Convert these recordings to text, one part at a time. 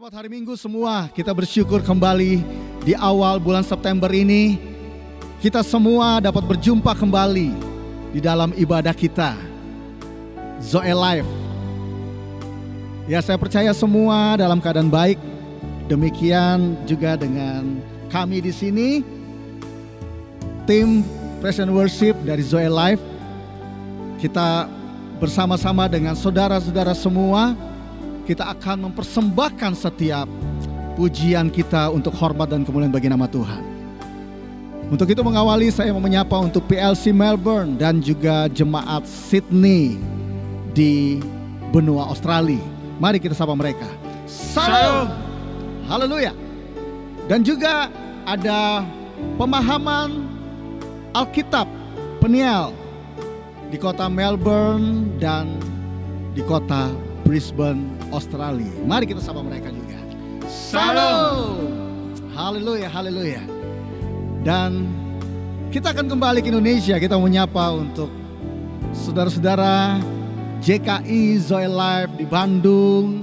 Selamat hari Minggu semua. Kita bersyukur kembali di awal bulan September ini kita semua dapat berjumpa kembali di dalam ibadah kita Zoe Life. Ya, saya percaya semua dalam keadaan baik. Demikian juga dengan kami di sini, tim Praise and Worship dari Zoe Life. Kita bersama-sama dengan saudara-saudara semua, kita akan mempersembahkan setiap pujian kita untuk hormat dan kemuliaan bagi nama Tuhan. Untuk itu mengawali saya mau menyapa untuk PLC Melbourne dan juga jemaat Sydney di benua Australia. Mari kita sapa mereka. Salam. Haleluya. Dan juga ada pemahaman Alkitab Peniel di kota Melbourne dan di kota Brisbane, Australia. Mari kita sapa mereka juga. Salam. Haleluya, haleluya. Dan kita akan kembali ke Indonesia. Kita menyapa untuk saudara-saudara JKI Zoe Life di Bandung,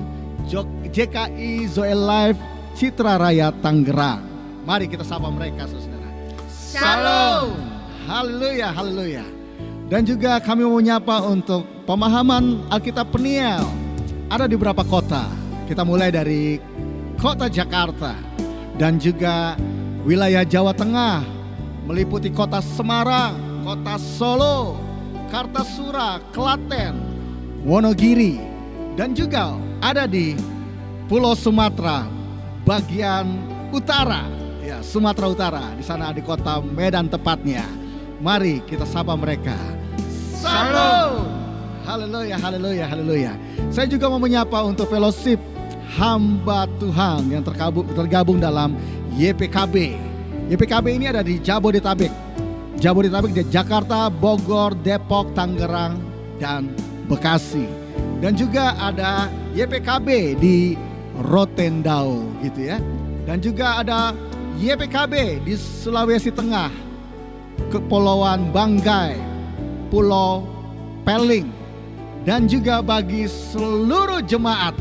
JKI Zoe Life Citra Raya Tangerang. Mari kita sapa mereka, saudara. Salam. Haleluya, haleluya. Dan juga kami mau menyapa untuk pemahaman Alkitab Peniel. Ada di beberapa kota. Kita mulai dari kota Jakarta dan juga wilayah Jawa Tengah, meliputi kota Semarang, kota Solo, Kartasura, Klaten, Wonogiri, dan juga ada di Pulau Sumatera bagian utara, ya, Sumatera Utara. Di sana di kota Medan tepatnya. Mari kita sapa mereka. Salam. Haleluya, haleluya, haleluya. Saya juga mau menyapa untuk fellowship hamba Tuhan yang tergabung dalam YPKB. YPKB ini ada di Jabodetabek. Jabodetabek di Jakarta, Bogor, Depok, Tangerang, dan Bekasi. Dan juga ada YPKB di Rotendao gitu ya. Dan juga ada YPKB di Sulawesi Tengah, Kepulauan Banggai, Pulau Peling. Dan juga bagi seluruh jemaat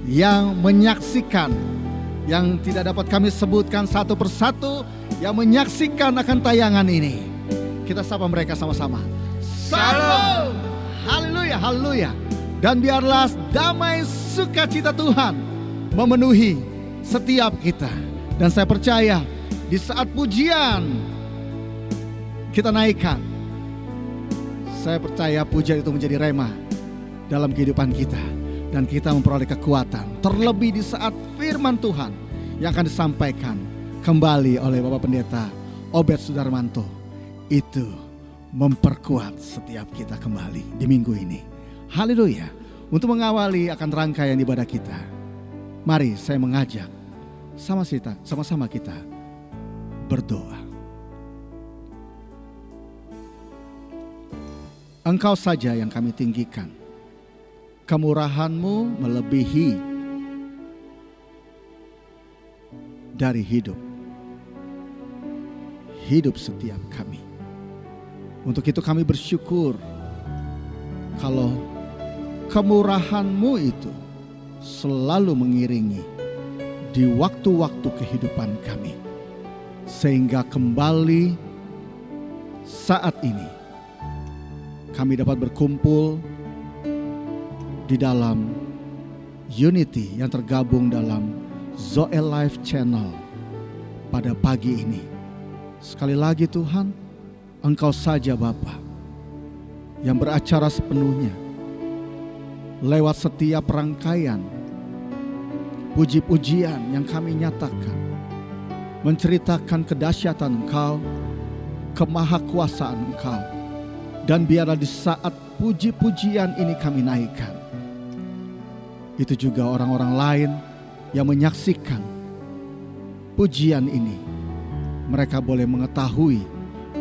yang menyaksikan, yang tidak dapat kami sebutkan satu persatu, yang menyaksikan akan tayangan ini, kita sapa mereka sama-sama. Salam. Haleluya, haleluya. Dan biarlah damai sukacita Tuhan memenuhi setiap kita. Dan saya percaya di saat pujian kita naikkan, saya percaya pujian itu menjadi rema dalam kehidupan kita. Dan kita memperoleh kekuatan. Terlebih di saat firman Tuhan yang akan disampaikan kembali oleh Bapak Pendeta Obed Sudarmanto. Itu memperkuat setiap kita kembali di minggu ini. Haleluya. Untuk mengawali akan rangkaian ibadah kita, mari saya mengajak sama-sama kita berdoa. Engkau saja yang kami tinggikan. Kemurahan-Mu melebihi dari hidup setiap kami. Untuk itu kami bersyukur kalau kemurahan-Mu itu selalu mengiringi di waktu-waktu kehidupan kami. Sehingga kembali saat ini kami dapat berkumpul di dalam unity yang tergabung dalam Zoe Life Channel pada pagi ini. Sekali lagi Tuhan, Engkau saja Bapa yang beracara sepenuhnya lewat setiap rangkaian puji-pujian yang kami nyatakan, menceritakan kedahsyatan Engkau, kemahakuasaan Engkau. Dan biarlah di saat puji-pujian ini kami naikkan, itu juga orang-orang lain yang menyaksikan pujian ini, mereka boleh mengetahui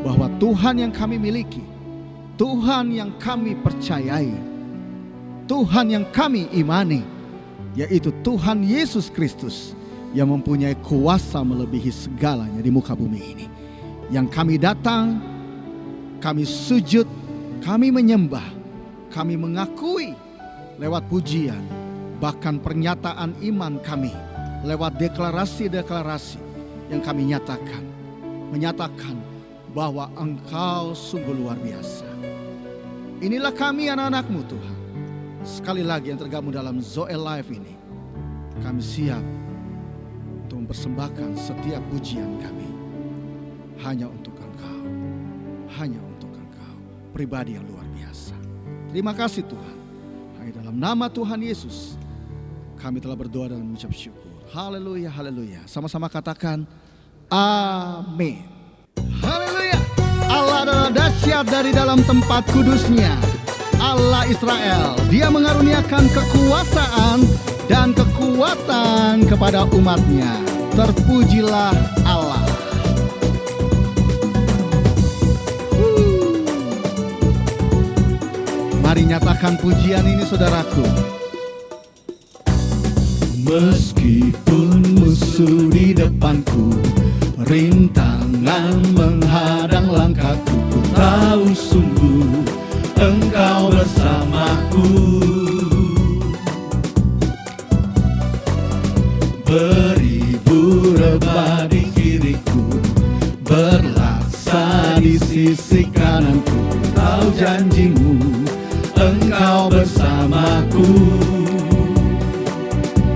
bahwa Tuhan yang kami miliki, Tuhan yang kami percayai, Tuhan yang kami imani, yaitu Tuhan Yesus Kristus yang mempunyai kuasa melebihi segalanya di muka bumi ini. Yang kami datang, kami sujud, kami menyembah, kami mengakui lewat pujian bahkan pernyataan iman kami lewat deklarasi-deklarasi yang kami nyatakan, menyatakan bahwa Engkau sungguh luar biasa. Inilah kami anak-anak-Mu Tuhan. Sekali lagi yang tergabung dalam Zoe Live ini, kami siap untuk mempersembahkan setiap pujian kami hanya untuk Engkau, hanya untuk Engkau, pribadi yang luar biasa. Terima kasih Tuhan. Hanya dalam nama Tuhan Yesus kami telah berdoa dan mengucap syukur. Haleluya, haleluya. Sama-sama katakan amin. Haleluya. Allah adalah dahsyat dari dalam tempat kudusnya. Allah Israel, Dia mengaruniakan kekuasaan dan kekuatan kepada umatnya. Terpujilah Allah. Mari nyatakan pujian ini saudaraku. Meskipun musuh di depanku, rintangan menghadang langkahku, ku tahu sungguh Engkau bersamaku. Beribu rebah di kiriku, berlaksa di sisi kananku, ku tahu janji-Mu Engkau bersamaku.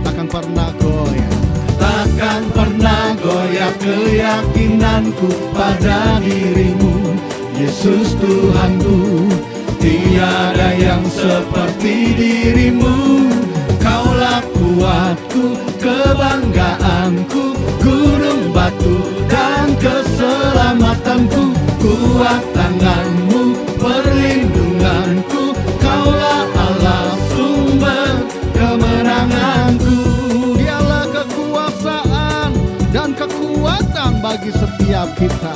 Takkan pernah goyah, takkan pernah goyah keyakinanku pada diri-Mu, Yesus Tuhanku. Tiada yang seperti diri-Mu. Kaulah kuatku, kebanggaanku, gunung batu dan keselamatanku. Kuat tangan-Mu, perlindunganku. Kaulah Allah, sumber kemenanganku. Dialah kekuasaan dan kekuatan bagi setiap kita.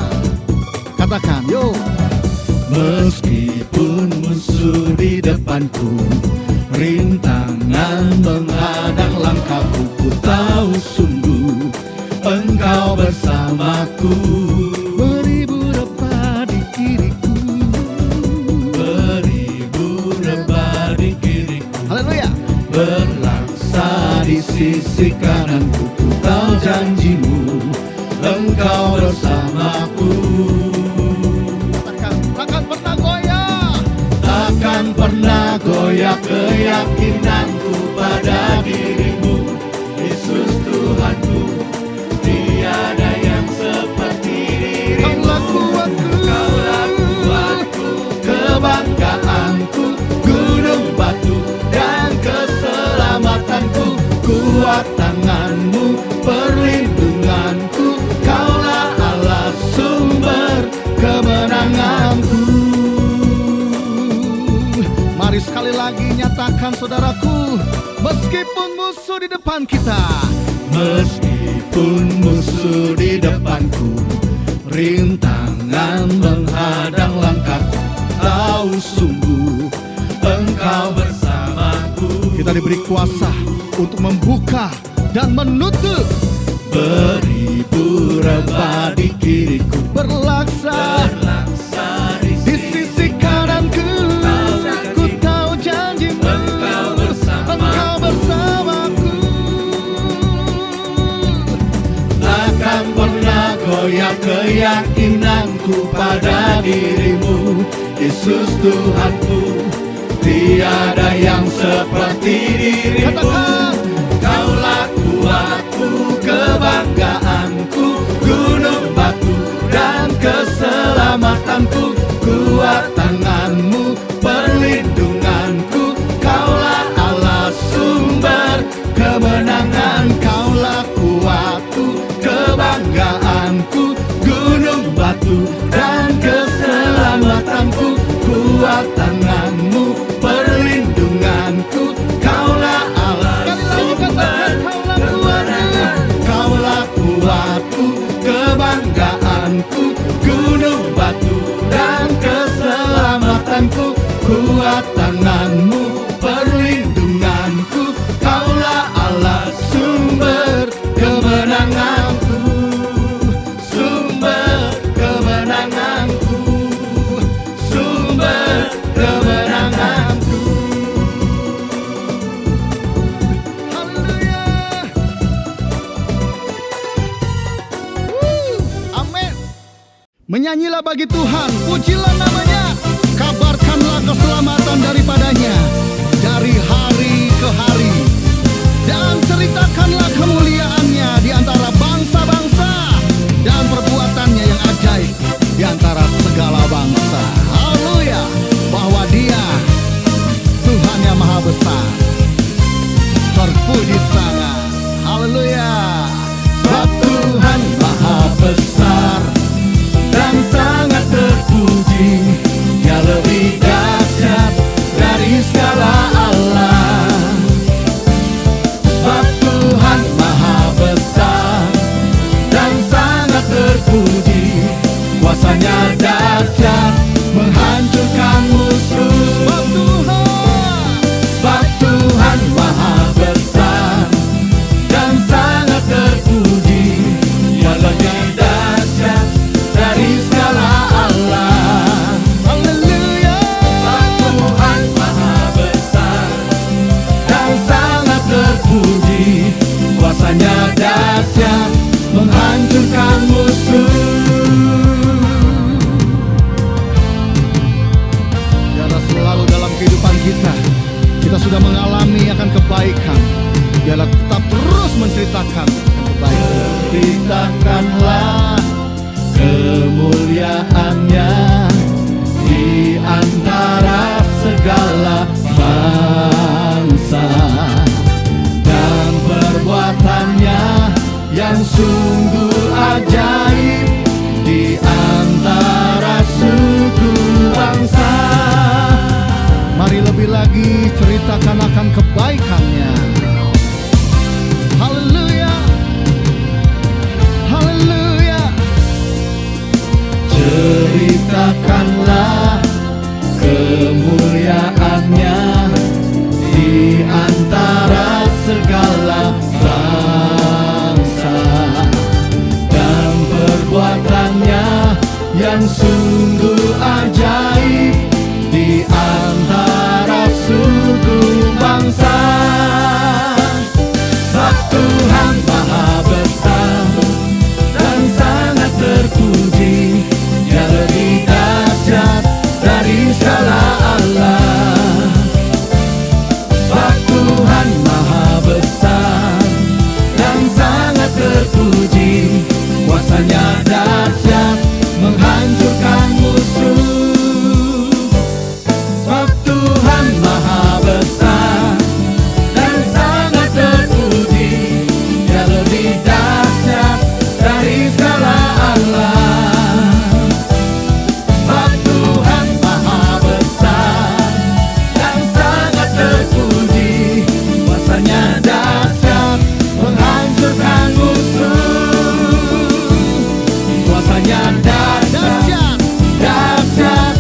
Katakan, yo. Meskipun musuh di depanku, rintangan menghadang langkahku, ku tahu sungguh Engkau bersamaku. Beribu rebah di kiriku, beribu rebah di kiriku. Haleluya. Berlaksa di sisi kananku, ku tahu janji-Mu Engkau bersamaku. Takkan pernah goyah, takkan pernah goyah keyakinanku pada diri-Mu, Yesus Tuhanku. Tiada yang seperti diri-Mu. Kaulah kuatku, kebanggaanku, gunung batu dan keselamatanku. Kuat tangan-Mu, perlindunganku. Kaulah Allah, sumber kemenanganku. Mari sekali lagi nyatakan saudaraku, meskipun musuh di depan kita, meskipun musuh di depanku, rintangan menghadang langkahku, tahu sungguh Engkau bersamaku. Kita diberi kuasa untuk membuka dan menutup. Beribu rebah di kiriku, berlaksa di sisi kananku. Ku tahu janji-Mu Engkau bersamaku. Takkan pernah goyah keyakinanku pada diri-Mu, Yesus Tuhanku. Tiada yang seperti diri-Mu. Kaulah kuatku, kebanggaanku, gunung batu dan keselamatanku. Kuat tangan-Mu, perlindunganku. Kaulah Allah, sumber kemenangan. Kaulah kuatku, kebanggaanku, gunung batu dan keselamatanku. Kuat tangan-Mu, perlindunganku. Kaulah Allah, sumber kemenangan. Kaulah kuatku, kebanggaanku, gunung batu dan keselamatanku. Kuat tangan-Mu, perlindunganku. Kaulah Allah, sumber kemenanganku. Sumber kemenanganku. Sumber kemenanganku. Menyanyilah bagi Tuhan, pujilah namanya, kabarkanlah keselamatan daripadanya dari hari ke hari, dan ceritakanlah kemuliaannya di antara bangsa-bangsa dan perbuatannya yang ajaib di antara segala bangsa. Haleluya, bahwa Dia Tuhan yang maha besar, terpuji sangat. Haleluya. Sebab Tuhan maha besar dan sangat terpuji, Dia lebih dahsyat dari segala Allah. Sebab Tuhan maha besar dan sangat terpuji, kuasanya dahsyat menghancurkan musuh. Sebab Tuhan maha besar dan sangat terpuji, Dia lebih dahsyat dari segala Allah. Haleluya. Sebab Tuhan maha besar dan sangat terpuji, kuasanya dahsyat menghancurkan musuh. Biarlah selalu dalam kehidupan kita sudah mengalami akan kebaikan, biarlah tetap terus menceritakan akan kebaikan. Ceritakanlah kemuliaannya di antara segala bangsa, dan perbuatannya yang sungguh ajaib di antara suku bangsa. Mari lebih lagi ceritakan akan kebaikannya. Haleluya, haleluya. Ceritakanlah kemuliaannya di antara segala bangsa, dan perbuatannya yang sungguh ajaib di antara suku bangsa. Sebab Tuhan maha besar dan sangat terpuji, Dia lebih dahsyat dari segala Allah. Sebab Tuhan maha besar dan sangat terpuji, kuasanya dahsyat menghancurkan musuh. Sebab Tuhan maha besar dan sangat terpuji, Dia lebih dahsyat dari segala Allah. Sebab Tuhan maha besar dan sangat terpuji, kuasanya dahsyat menghancurkan musuh. Kuasanya dahsyat, dahsyat, dahsyat,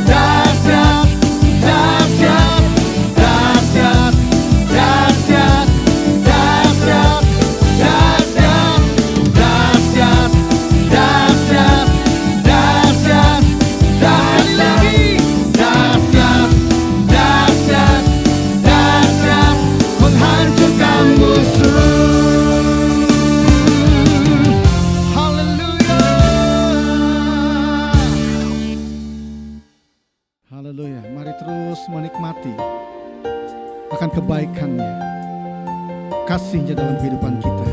dahsyat, dahsyat, dahsyat, dahsyat, dahsyat, dahsyat, dahsyat, dahsyat, dahsyat lagi, dahsyat, dahsyat, dahsyat, menghancurkan musuh. Haleluya. Haleluya. Mari terus menikmati akan kebaikannya, kasih-Nya dalam kehidupan kita,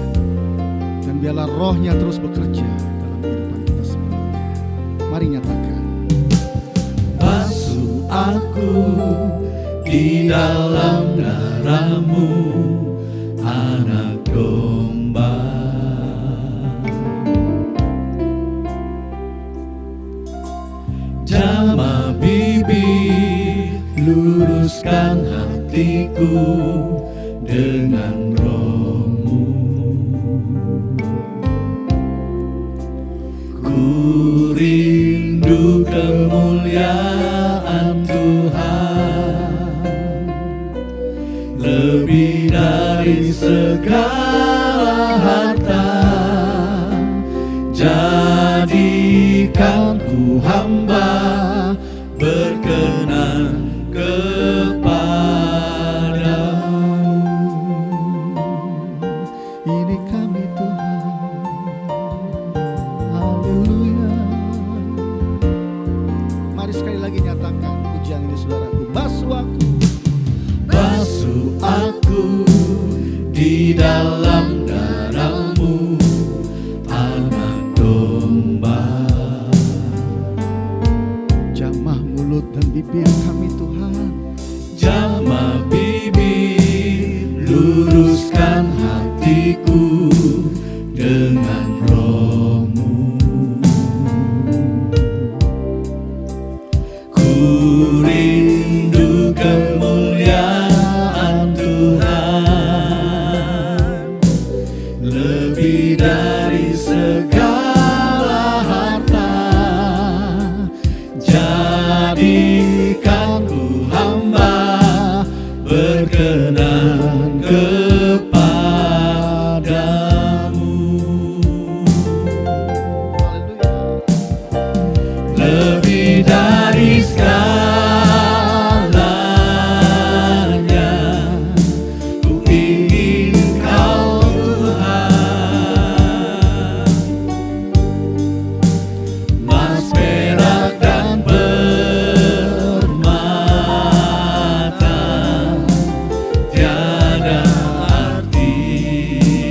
dan biarlah Roh-Nya terus bekerja dalam kehidupan kita semuanya. Mari nyatakan. Basuh aku di dalam darah-Mu, anak domba. Jamah bibir, luruskan hatiku dengan Roh-Mu. Ku rindu kemuliaan Tuhan lebih dari segala harta. Jadikan ku hamba berkenan kepadamu. Ini kami Tuhan. Haleluya. di dalam darahmu, anak domba. Jamah mulut dan bibir kami Tuhan, Jamah bibir, luruskan hatiku dengan roh-Mu. Ku rindu kemuliaan Tuhan, lebih dari segala harta. Jadikan ku hamba berkenan kepadamu. Lebih dari segalanya, ku ingin Kau Tuhan. Emas, perak, dan permata tiada artinya.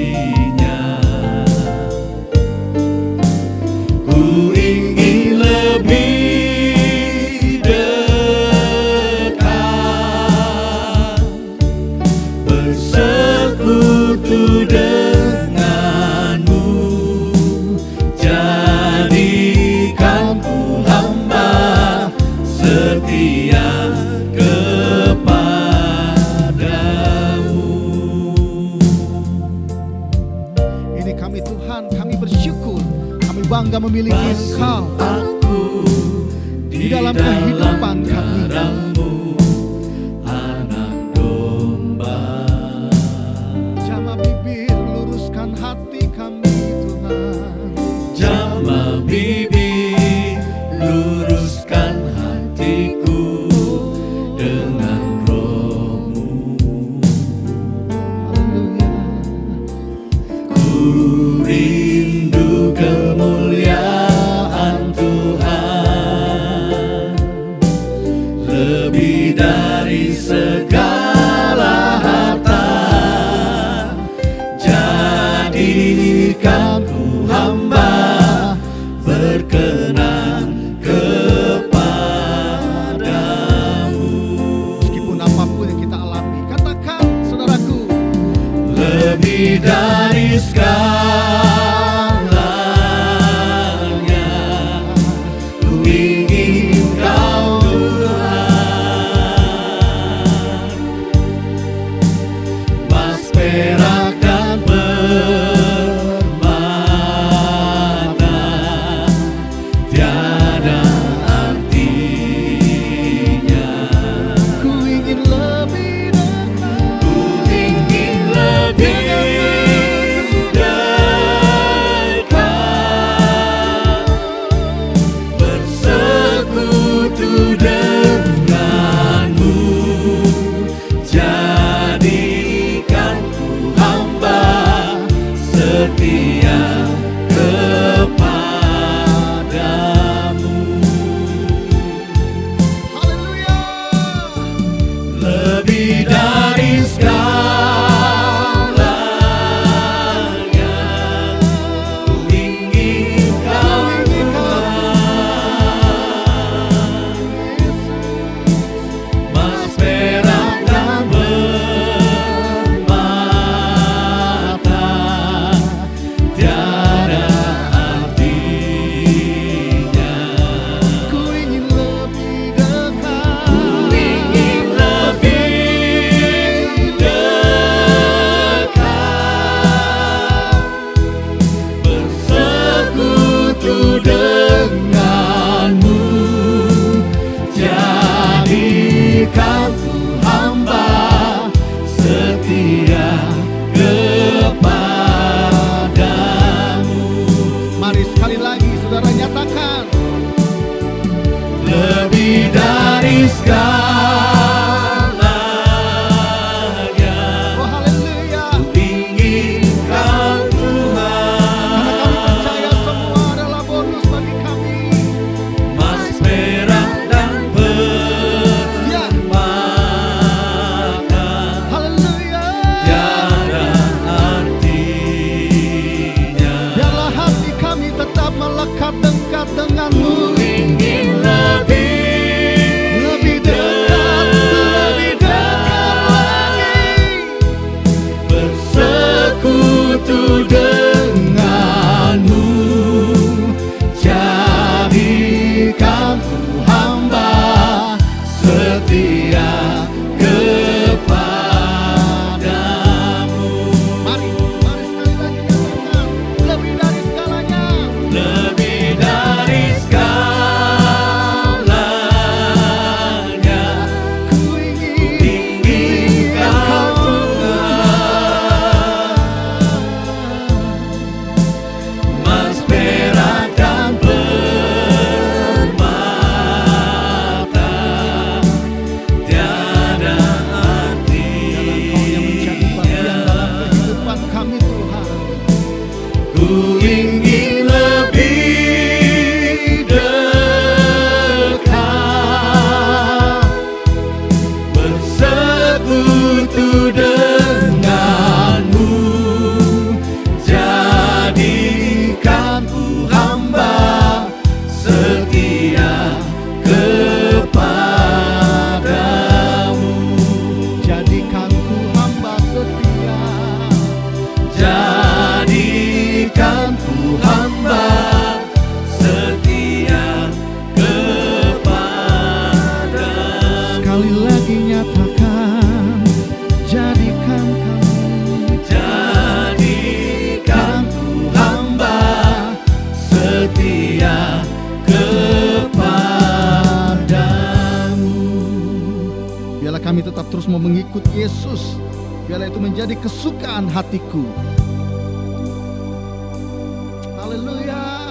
Ku ingin lebih dekat, bersekutu denganmu. Jadikan ku hamba setia kepadamu. ini kami Tuhan, kami bersyukur, kami bangga memiliki Engkau Aku di dalam kehidupan kami. darahmu, anak domba. Jamah bibir, luruskan hati kami Tuhan. Jamah bibir, luruskan hatiku dengan roh-Mu. Haleluya. Ku rindu kemuliaan Tuhan, lebih dari segala harta. Jadikan ku hamba berkenan kepadamu. Meskipun apapun yang kita alami, katakan saudaraku, Lebih dari segalanya, ku ingin Kau Tuhan. Emas, perak, dan permata tiada artinya. ku ingin lebih dekat. Ku ingin lebih dekat, bersekutu denganmu. Jadikan ku hamba setia kepadamu. Haleluya. Lebih dari segalanya, ku ingin Kau Tuhan. Emas, perak, dan permata melekat dekat denganmu. ingin Lebih dekat lagi. bersekutu denganmu, jadikan ku hamba setia kepadamu. Mari sekali lagi katakan, lebih dari segalanya. Lebih dari segalanya, Ku ingin ingin Kau emas, perak, dan permata, tiada Kau yang menjadi bagian dalam artinya. kehidupan kami Tuhan. Ku ingin lebih dekat, bersekutu denganmu, jadikan ku hamba setia kepadamu. Jadikan ku hamba setia. Jadikan ku hamba setia kepadamu. Sekali lagi nyatakan, jadikan kami. Jadikan ku hamba setia kepadamu. Biarlah kami tetap terus mau mengikut Yesus. Biarlah itu menjadi kesukaan hatiku. Haleluya.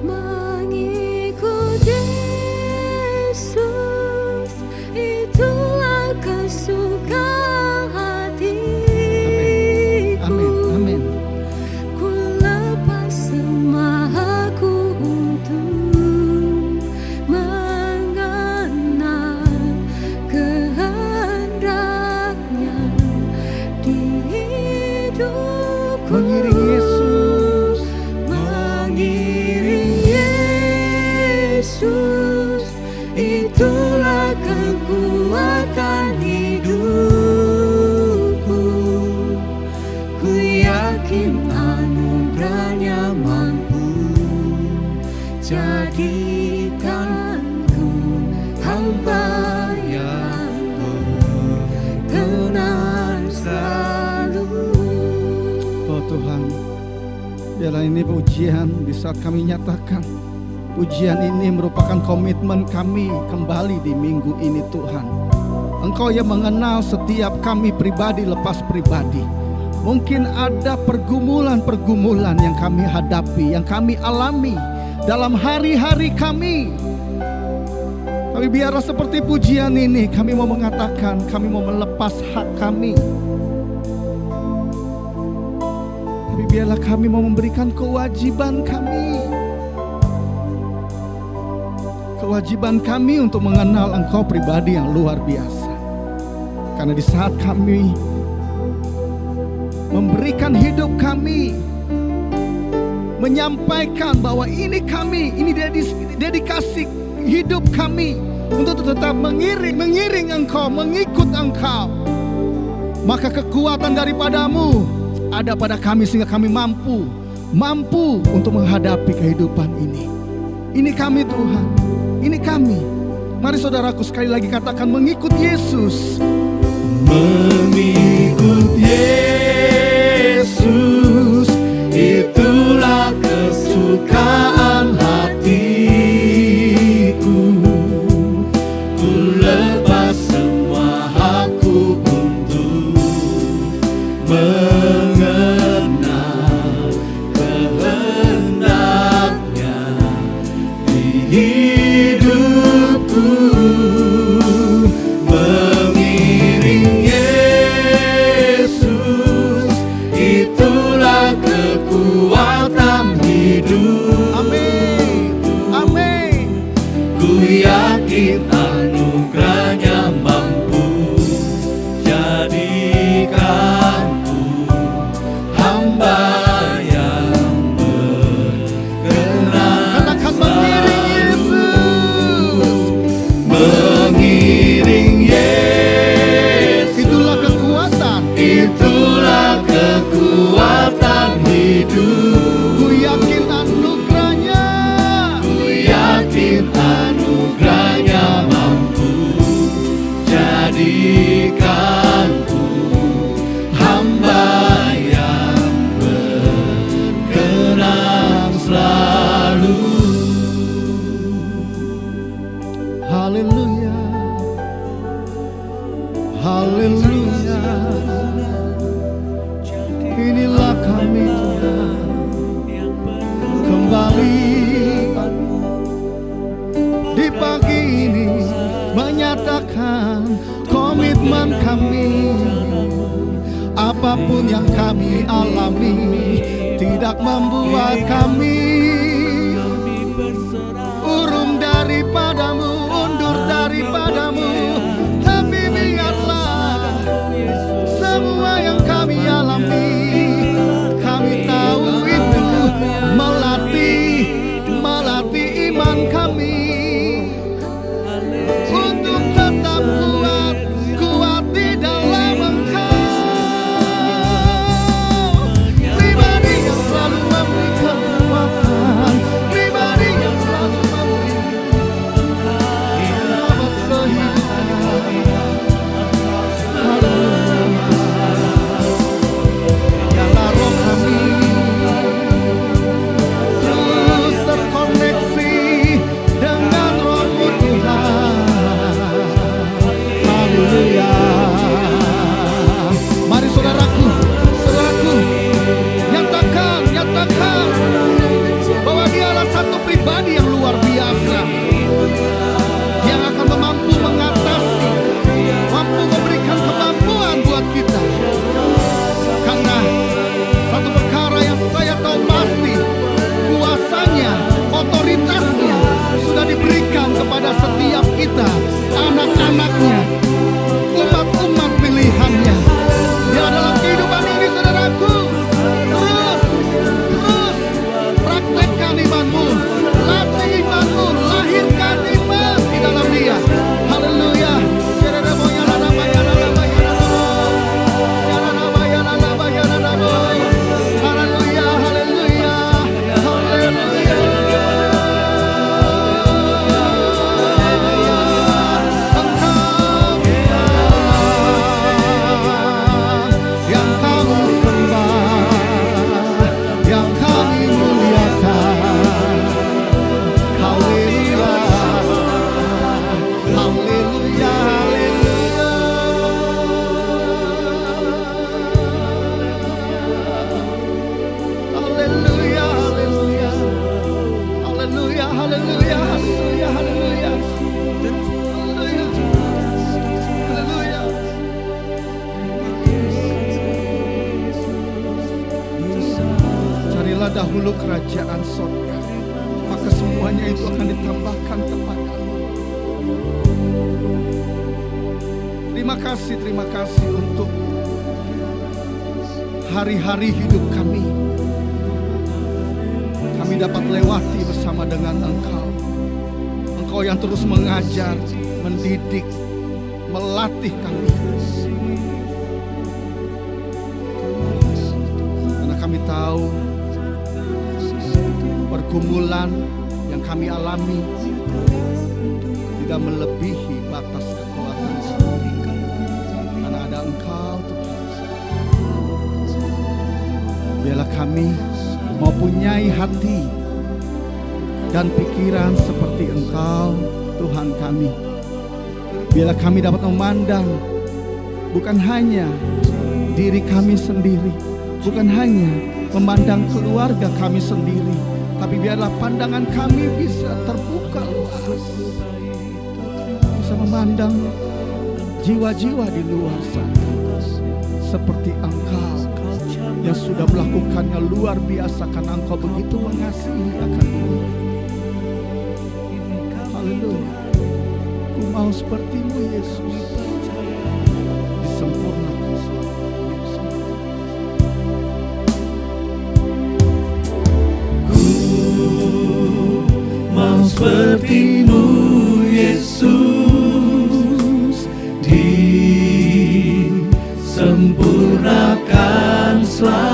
Mengikut Yesus, itulah kesukaan hatiku. Amin. Ku lepas semua aku untuk mengenal kehendaknya di hidupku. Mengiring Yesus. Mengiring Yesus, itulah kekuatan hidupku. Ku yakin anugerahnya mampu jadikanku hamba yang benar selalu. Oh Tuhan, biarlah ini pujian di saat kami nyatakan. Pujian ini merupakan komitmen kami kembali di minggu ini Tuhan. Engkau yang mengenal setiap kami pribadi lepas pribadi. Mungkin ada pergumulan-pergumulan yang kami hadapi, yang kami alami dalam hari-hari kami. Tapi biarlah seperti pujian ini kami mau mengatakan, kami mau melepas hak kami. Tapi biarlah kami mau memberikan kewajiban kami. Kewajiban kami untuk mengenal Engkau pribadi yang luar biasa. Karena di saat kami memberikan hidup kami, menyampaikan bahwa ini kami, ini dedikasi hidup kami untuk tetap mengiring Engkau, mengikut Engkau, maka kekuatan daripadamu ada pada kami sehingga kami mampu untuk menghadapi kehidupan ini. Ini kami Tuhan, ini kami. Mari saudaraku sekali lagi katakan, mengikut Yesus. Mengikut Yesus, itulah kesukaan hatiku. Ku lepas semua hakku untuk mengenal kehendaknya di hidupku. Mengiring Yesus, itulah kekuatan hidup. Amin, amin. Ku yakin anugerahnya mampu jadikanku kekuatan hidup. Ku yakin anugerahnya, Ku yakin anugerahnya mampu jadikanku hamba yang berkenan selalu. haleluya, haleluya. Inilah kami Tuhan, kembali di pagi ini menyatakan komitmen kami. Apapun yang kami alami tidak membuat kami urung daripadamu, undur daripadamu. Tapi biarlah semua yang kami alami, kami tahu itu melatih iman kami untuk tetap kuat di dalam Engkau. Pribadi yang selalu memberikan kekuatan, pribadi yang selalu memberikan rahmat kehidupan. Biarlah roh kami terus terkoneksi dengan roh-Mu Tuhan. Haleluya. Mari saudaraku, nyatakan bahwa Dialah satu pribadi yang luar biasa, yang akan mampu mengatasi, mampu memberikan kemampuan buat kita. Karena satu perkara yang saya tahu pasti, kuasanya, otoritasnya sudah diberikan kepada setiap kita, anak-anaknya, umat-umat pilihannya. Ya, dalam kehidupan ini saudaraku, terus praktekkan imanmu, latih imanmu, lahirkan iman di dalam Dia. Haleluya. Haleluya, haleluya, haleluya. Engkau yang kami sembah, yang kami muliakan. Haleluya, haleluya, haleluya, haleluya, haleluya, haleluya, haleluya, haleluya, haleluya. Carilah dahulu kerajaan surga, maka semuanya itu akan ditambahkan kepadamu. Terima kasih untuk hari-hari hidup kami. Kami dapat lewati bersama dengan Engkau. Engkau yang terus mengajar, mendidik, melatih kami. Karena kami tahu pergumulan yang kami alami tidak melebihi batas kekuatan kami. Karena ada Engkau Tuhan. Biarlah kami mempunyai hati dan pikiran seperti Engkau Tuhan kami. Biarlah kami dapat memandang bukan hanya diri kami sendiri, bukan hanya memandang keluarga kami sendiri, tapi biarlah pandangan kami bisa terbuka luas, bisa memandang jiwa-jiwa di luar sana seperti Engkau yang sudah melakukannya luar biasa, karena Engkau begitu mengasihi akan dunia. Haleluya. Ku mau seperti-Mu Yesus, disempurnakan Ku mau seperti-Mu Yesus, disempurnakan selalu.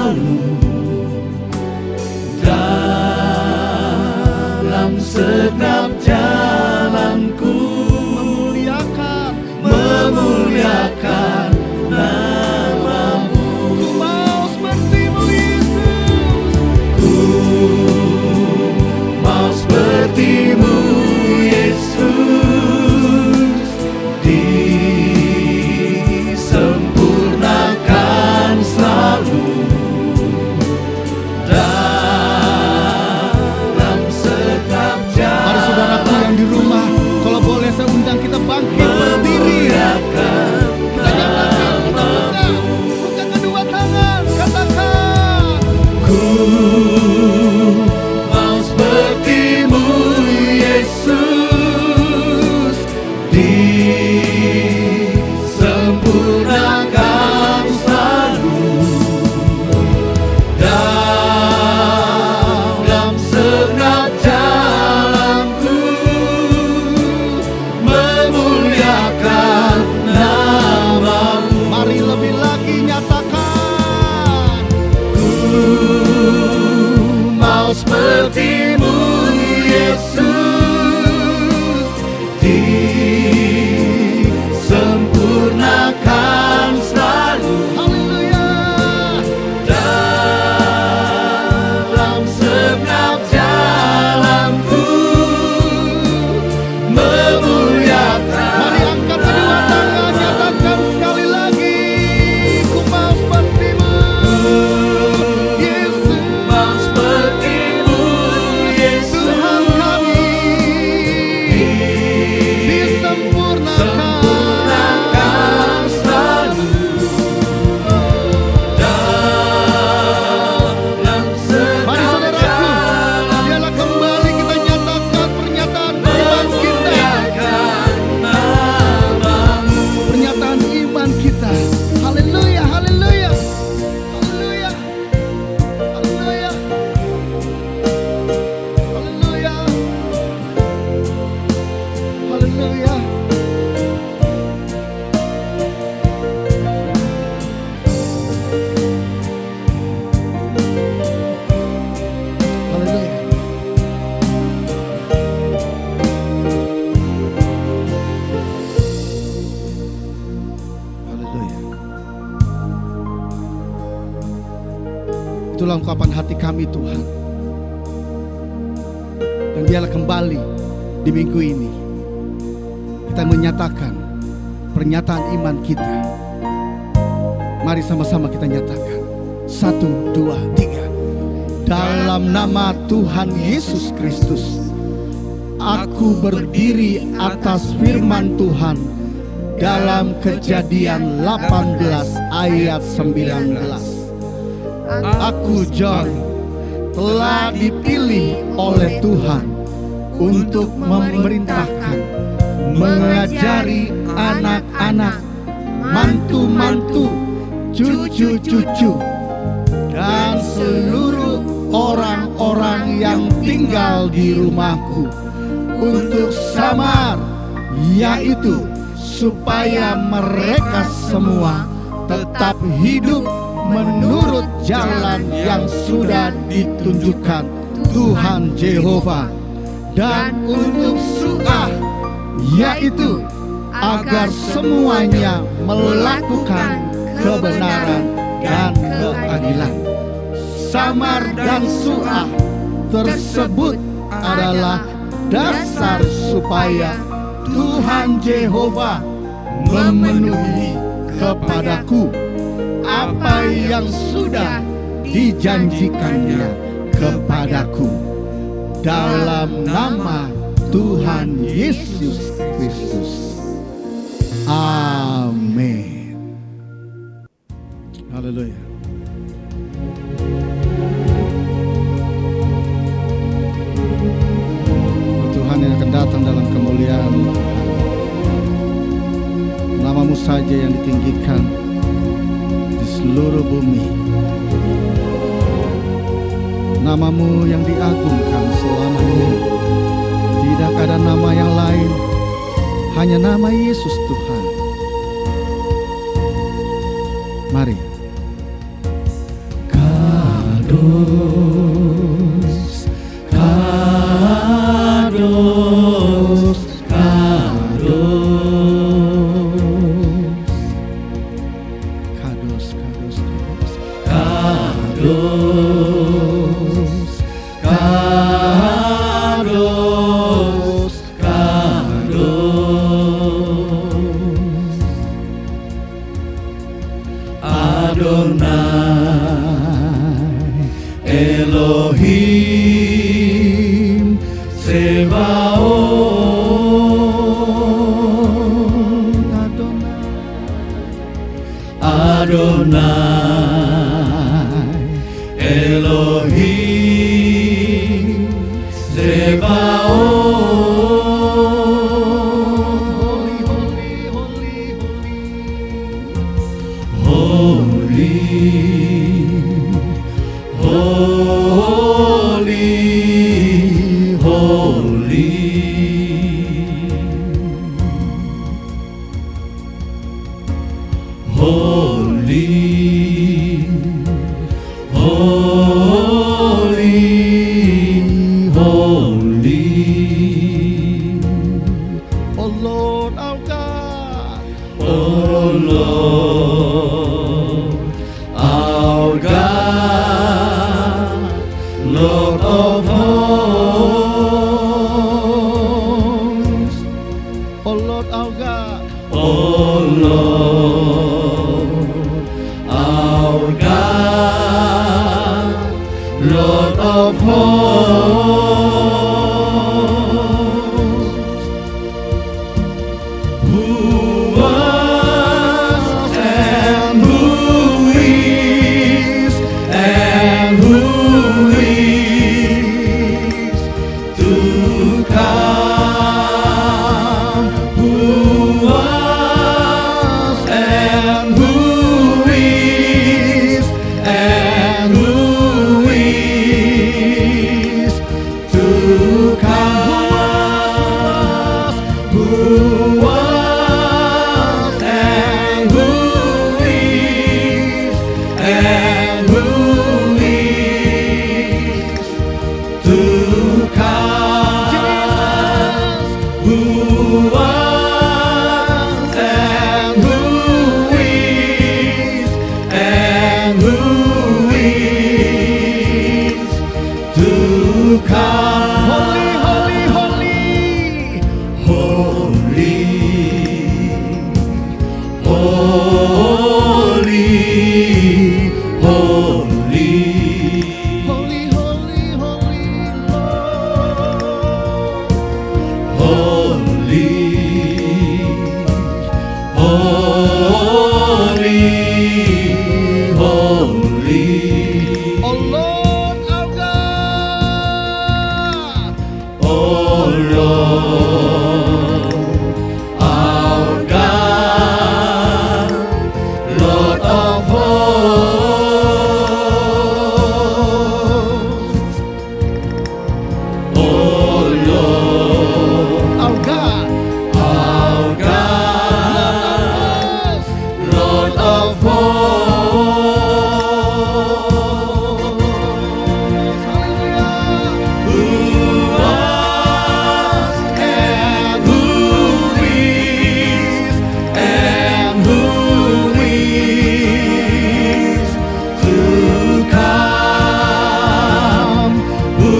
seperti-Mu Yesus, disempurnakan selalu. Haleluya. Dalam segenap jalanku memuliakan. Mari angkat kedua tangan, nyatakan sekali lagi, ku mau seperti-Mu Yesus, Mau seperti-Mu Yesus, Tuhan kami, sempurnakan selalu. Dalam Mari segenap saudaraku, biarlah kembali kita nyatakan pernyataan iman kita. Pernyataan iman kita. Haleluya, haleluya. Haleluya. Haleluya. Haleluya. Haleluya. Haleluya. Haleluya. Itulah ungkapan hati kami Tuhan. Dan biarlah kembali di minggu ini kita menyatakan pernyataan iman kita. Mari sama-sama kita nyatakan. 1, 2, 3. Dalam nama Tuhan Yesus Kristus, aku berdiri atas firman Tuhan dalam Kejadian 18 ayat 19. Aku John telah dipilih oleh Tuhan untuk memerintahkan, mengajari anak-anak, mantu-mantu, cucu-cucu, dan seluruh orang-orang yang tinggal di rumahku untuk samar, yaitu supaya mereka semua tetap hidup menurut jalan yang sudah ditunjukkan Tuhan Yehova, dan untuk suah, yaitu agar semuanya melakukan kebenaran dan keadilan. Samar dan suah tersebut adalah dasar supaya Tuhan Yehova memenuhi kepadaku apa yang sudah dijanjikannya kepadaku dalam nama Tuhan Yesus Kristus. Amin. Haleluya. Oh Tuhan yang akan datang dalam kemuliaan Tuhan, nama-Mu saja yang ditinggikan di seluruh bumi, nama-Mu yang diagungkan selamanya. Tidak ada nama yang lain, hanya nama Yesus Tuhan. Mari. Kados, kados, kados. Kados, kados, kados. Kados, kados, Adonai Elohim Sebaot. Adonai Elohim Sebaot. Holy, holy, holy, holy, holy, God, Lord of hosts, who was and who is and who is to come, who was and who is and who is to come, who was and who is and who is to come, who was and who is and who is to come. Holy, holy, holy, holy, holy, holy, holy, holy, holy, Lord. Holy, holy, holy, Oh Lord our God, oh Lord, our God, Lord of hosts, oh Lord, our God, our God, Lord of hosts, hallelujah. who was and who is and who is to come, who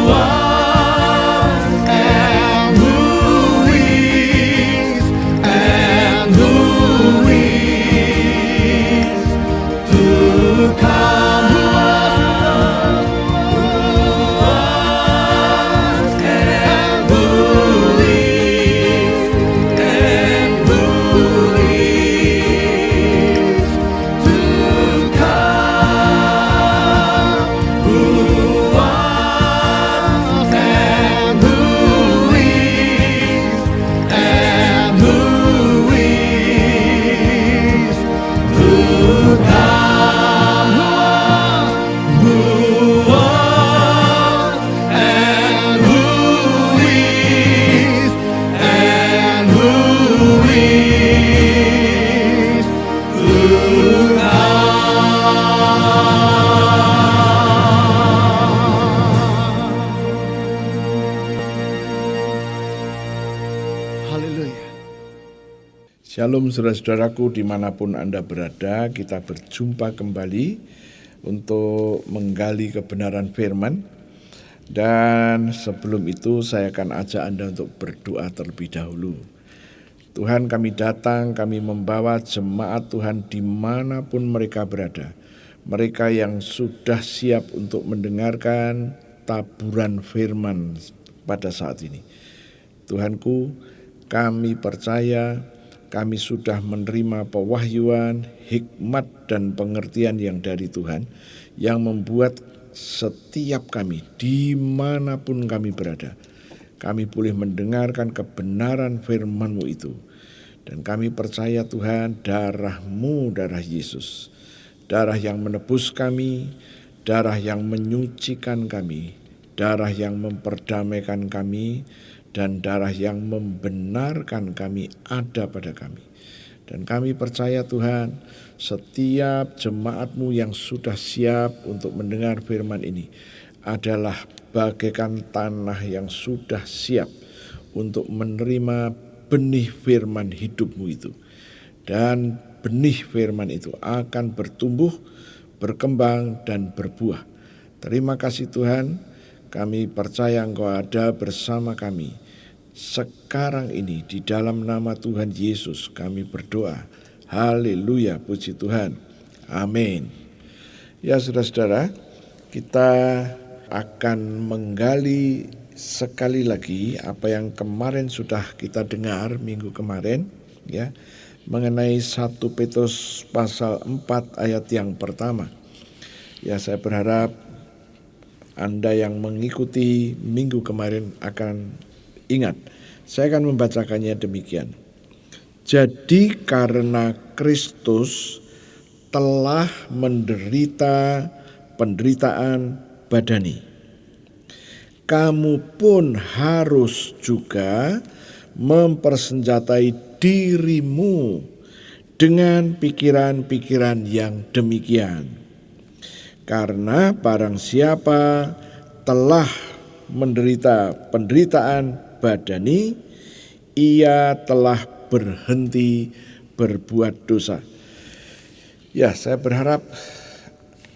was and who is and who is to come, who was and who is and who is to come, who was and who is and who is to come, who was and who is and who is to Haleluya. Shalom saudara-saudaraku dimanapun Anda berada, kita berjumpa kembali untuk menggali kebenaran firman. Dan sebelum itu saya akan ajak Anda untuk berdoa terlebih dahulu. Tuhan, kami datang, kami membawa jemaat Tuhan dimanapun mereka berada. Mereka yang sudah siap untuk mendengarkan taburan firman pada saat ini. Tuhanku, kami percaya kami sudah menerima pewahyuan, hikmat dan pengertian yang dari Tuhan, yang membuat setiap kami dimanapun kami berada, kami boleh mendengarkan kebenaran firman-Mu itu. Dan kami percaya Tuhan, darah-Mu, darah Yesus, darah yang menebus kami, darah yang menyucikan kami, darah yang memperdamaikan kami, dan darah yang membenarkan kami ada pada kami. Dan kami percaya Tuhan, setiap jemaat-Mu yang sudah siap untuk mendengar firman ini adalah bagaikan tanah yang sudah siap untuk menerima benih firman hidup-Mu itu. Dan benih firman itu akan bertumbuh, berkembang, dan berbuah. Terima kasih Tuhan, kami percaya Engkau ada bersama kami. Sekarang ini di dalam nama Tuhan Yesus kami berdoa. Haleluya, puji Tuhan. Amin. Ya saudara-saudara, kita akan menggali sekali lagi apa yang kemarin sudah kita dengar minggu kemarin, ya, mengenai 1 Petrus pasal 4 ayat yang pertama. Ya, saya berharap Anda yang mengikuti minggu kemarin akan ingat. Saya akan membacakannya demikian. Jadi karena Kristus telah menderita penderitaan badani, kamu pun harus juga mempersenjatai dirimu dengan pikiran-pikiran yang demikian. Karena barang siapa telah menderita penderitaan badani, ia telah berhenti berbuat dosa. Ya, saya berharap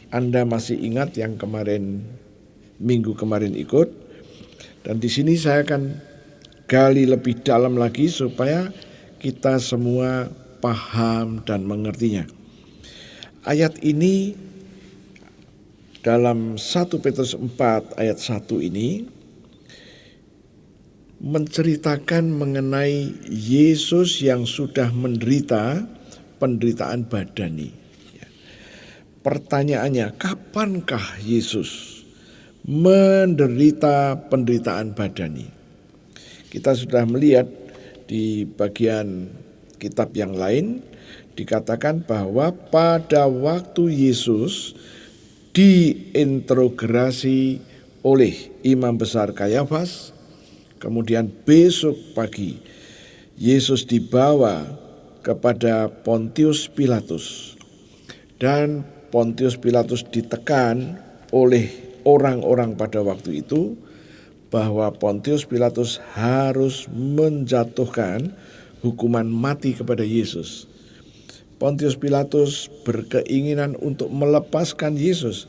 Anda masih ingat yang minggu kemarin ikut. Dan di sini saya akan gali lebih dalam lagi supaya kita semua paham dan mengertinya. Ayat ini dalam 1 Petrus 4 ayat 1 ini menceritakan mengenai Yesus yang sudah menderita penderitaan badani. Pertanyaannya, kapankah Yesus menderita penderitaan badani? Kita sudah melihat di bagian kitab yang lain dikatakan bahwa pada waktu Yesus diinterogasi oleh Imam Besar Kayafas, kemudian besok pagi Yesus dibawa kepada Pontius Pilatus, dan Pontius Pilatus ditekan oleh orang-orang pada waktu itu bahwa Pontius Pilatus harus menjatuhkan hukuman mati kepada Yesus. Pontius Pilatus berkeinginan untuk melepaskan Yesus,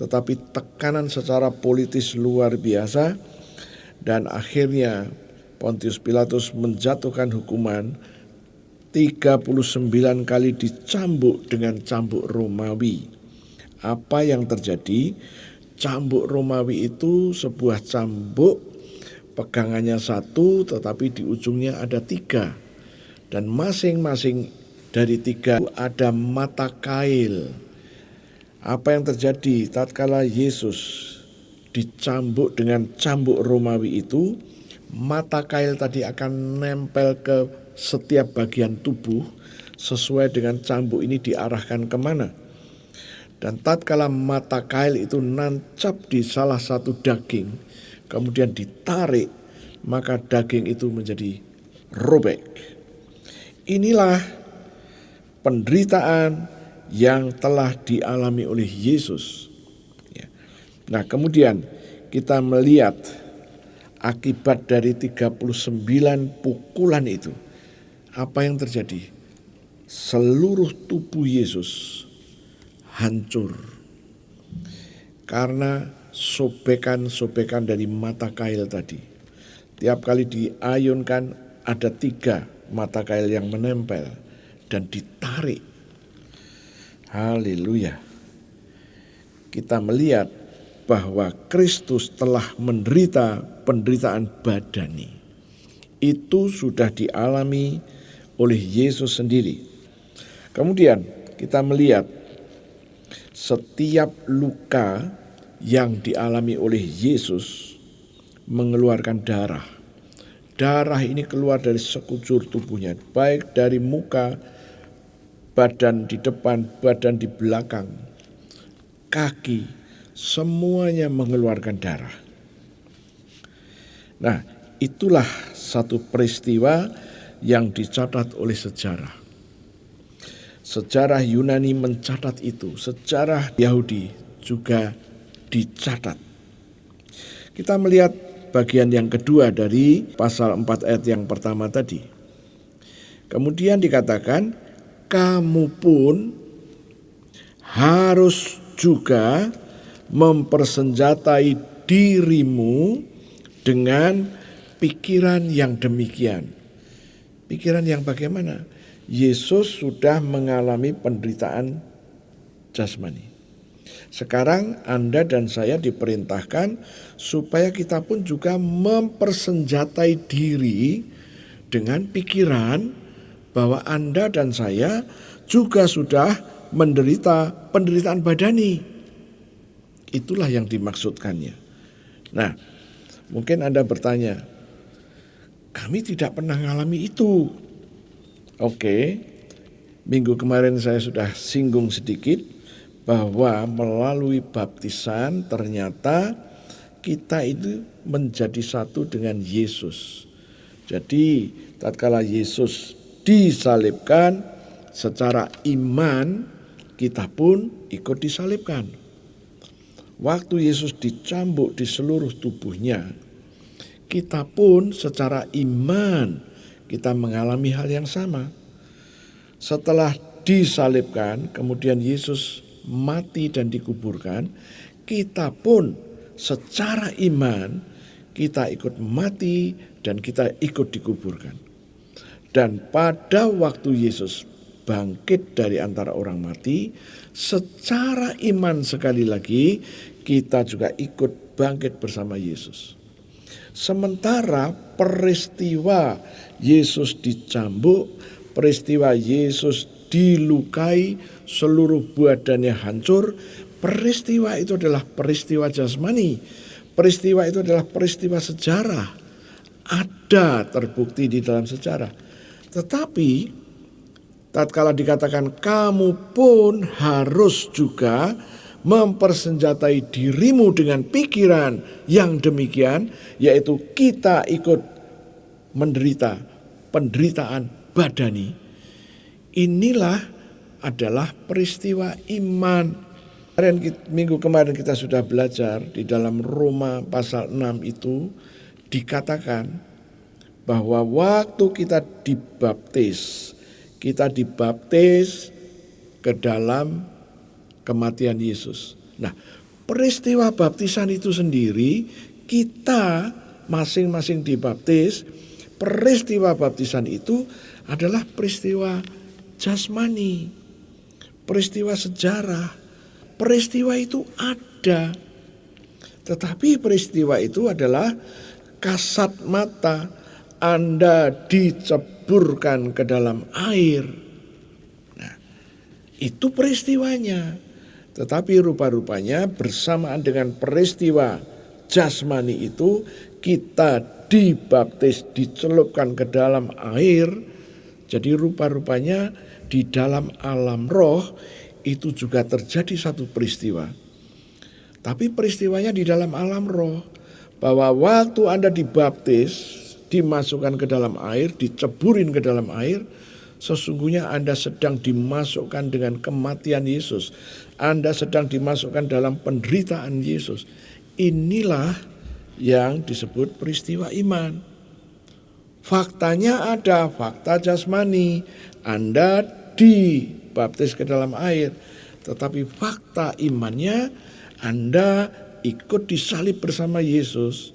tetapi tekanan secara politis luar biasa, dan akhirnya Pontius Pilatus menjatuhkan hukuman 39 kali dicambuk dengan cambuk Romawi. Apa yang terjadi? Cambuk Romawi itu sebuah cambuk, pegangannya satu tetapi di ujungnya ada 3. Dan masing-masing dari 3 ada mata kail. Apa yang terjadi tatkala Yesus dicambuk dengan cambuk Romawi itu? Mata kail tadi akan nempel ke setiap bagian tubuh sesuai dengan cambuk ini diarahkan kemana. Dan tatkala mata kail itu nancap di salah satu daging, kemudian ditarik, maka daging itu menjadi robek. Inilah penderitaan yang telah dialami oleh Yesus. Nah, kemudian kita melihat akibat dari 39 pukulan itu. Apa yang terjadi? Seluruh tubuh Yesus hancur karena sobekan-sobekan dari mata kail tadi. Tiap kali diayunkan ada 3 mata kail yang menempel dan ditarik. Haleluya. Kita melihat bahwa Kristus telah menderita penderitaan badani. Itu sudah dialami oleh Yesus sendiri. Kemudian kita melihat setiap luka yang dialami oleh Yesus mengeluarkan darah. Darah ini keluar dari sekujur tubuhnya, baik dari muka, badan di depan, badan di belakang, kaki, semuanya mengeluarkan darah. Nah, itulah satu peristiwa yang dicatat oleh sejarah. Sejarah Yunani mencatat itu, sejarah Yahudi juga dicatat. Kita melihat bagian yang kedua dari pasal 4 ayat yang pertama tadi. Kemudian dikatakan, kamu pun harus juga mempersenjatai dirimu dengan pikiran yang demikian. Pikiran yang bagaimana? Yesus sudah mengalami penderitaan jasmani. Sekarang Anda dan saya diperintahkan supaya kita pun juga mempersenjatai diri dengan pikiran bahwa Anda dan saya juga sudah menderita penderitaan badani. Itulah yang dimaksudkannya. Nah, mungkin Anda bertanya, kami tidak pernah mengalami itu. Oke, minggu kemarin saya sudah singgung sedikit bahwa melalui baptisan ternyata kita itu menjadi satu dengan Yesus. Jadi tatkala Yesus disalibkan secara iman, kita pun ikut disalibkan. Waktu Yesus dicambuk di seluruh tubuhnya, kita pun secara iman kita mengalami hal yang sama. Setelah disalibkan, kemudian Yesus mati dan dikuburkan, kita pun secara iman kita ikut mati dan kita ikut dikuburkan. Dan pada waktu Yesus bangkit dari antara orang mati, secara iman sekali lagi kita juga ikut bangkit bersama Yesus. Sementara peristiwa Yesus dicambuk, peristiwa Yesus dilukai, seluruh badannya hancur, peristiwa itu adalah peristiwa jasmani. Peristiwa itu adalah peristiwa sejarah. Ada terbukti di dalam sejarah. Tetapi tatkala dikatakan kamu pun harus juga mempersenjatai dirimu dengan pikiran yang demikian, yaitu kita ikut menderita penderitaan badani. Inilah adalah peristiwa iman. Minggu kemarin kita sudah belajar di dalam Roma pasal 6 itu dikatakan bahwa waktu kita dibaptis ke dalam kematian Yesus. Nah, peristiwa baptisan itu sendiri kita masing-masing dibaptis. Peristiwa baptisan itu adalah peristiwa jasmani, peristiwa sejarah. Peristiwa itu ada, tetapi peristiwa itu adalah kasat mata. Anda diceburkan ke dalam air. Nah, itu peristiwanya. Tetapi rupa-rupanya bersamaan dengan peristiwa jasmani itu, kita dibaptis, dicelupkan ke dalam air. Jadi rupa-rupanya di dalam alam roh itu juga terjadi satu peristiwa. Tapi peristiwanya di dalam alam roh, bahwa waktu Anda dibaptis, dimasukkan ke dalam air, diceburin ke dalam air, sesungguhnya Anda sedang dimasukkan dengan kematian Yesus. Anda sedang dimasukkan dalam penderitaan Yesus. Inilah yang disebut peristiwa iman. Faktanya ada, fakta jasmani. Anda dibaptis ke dalam air. Tetapi fakta imannya, Anda ikut disalib bersama Yesus.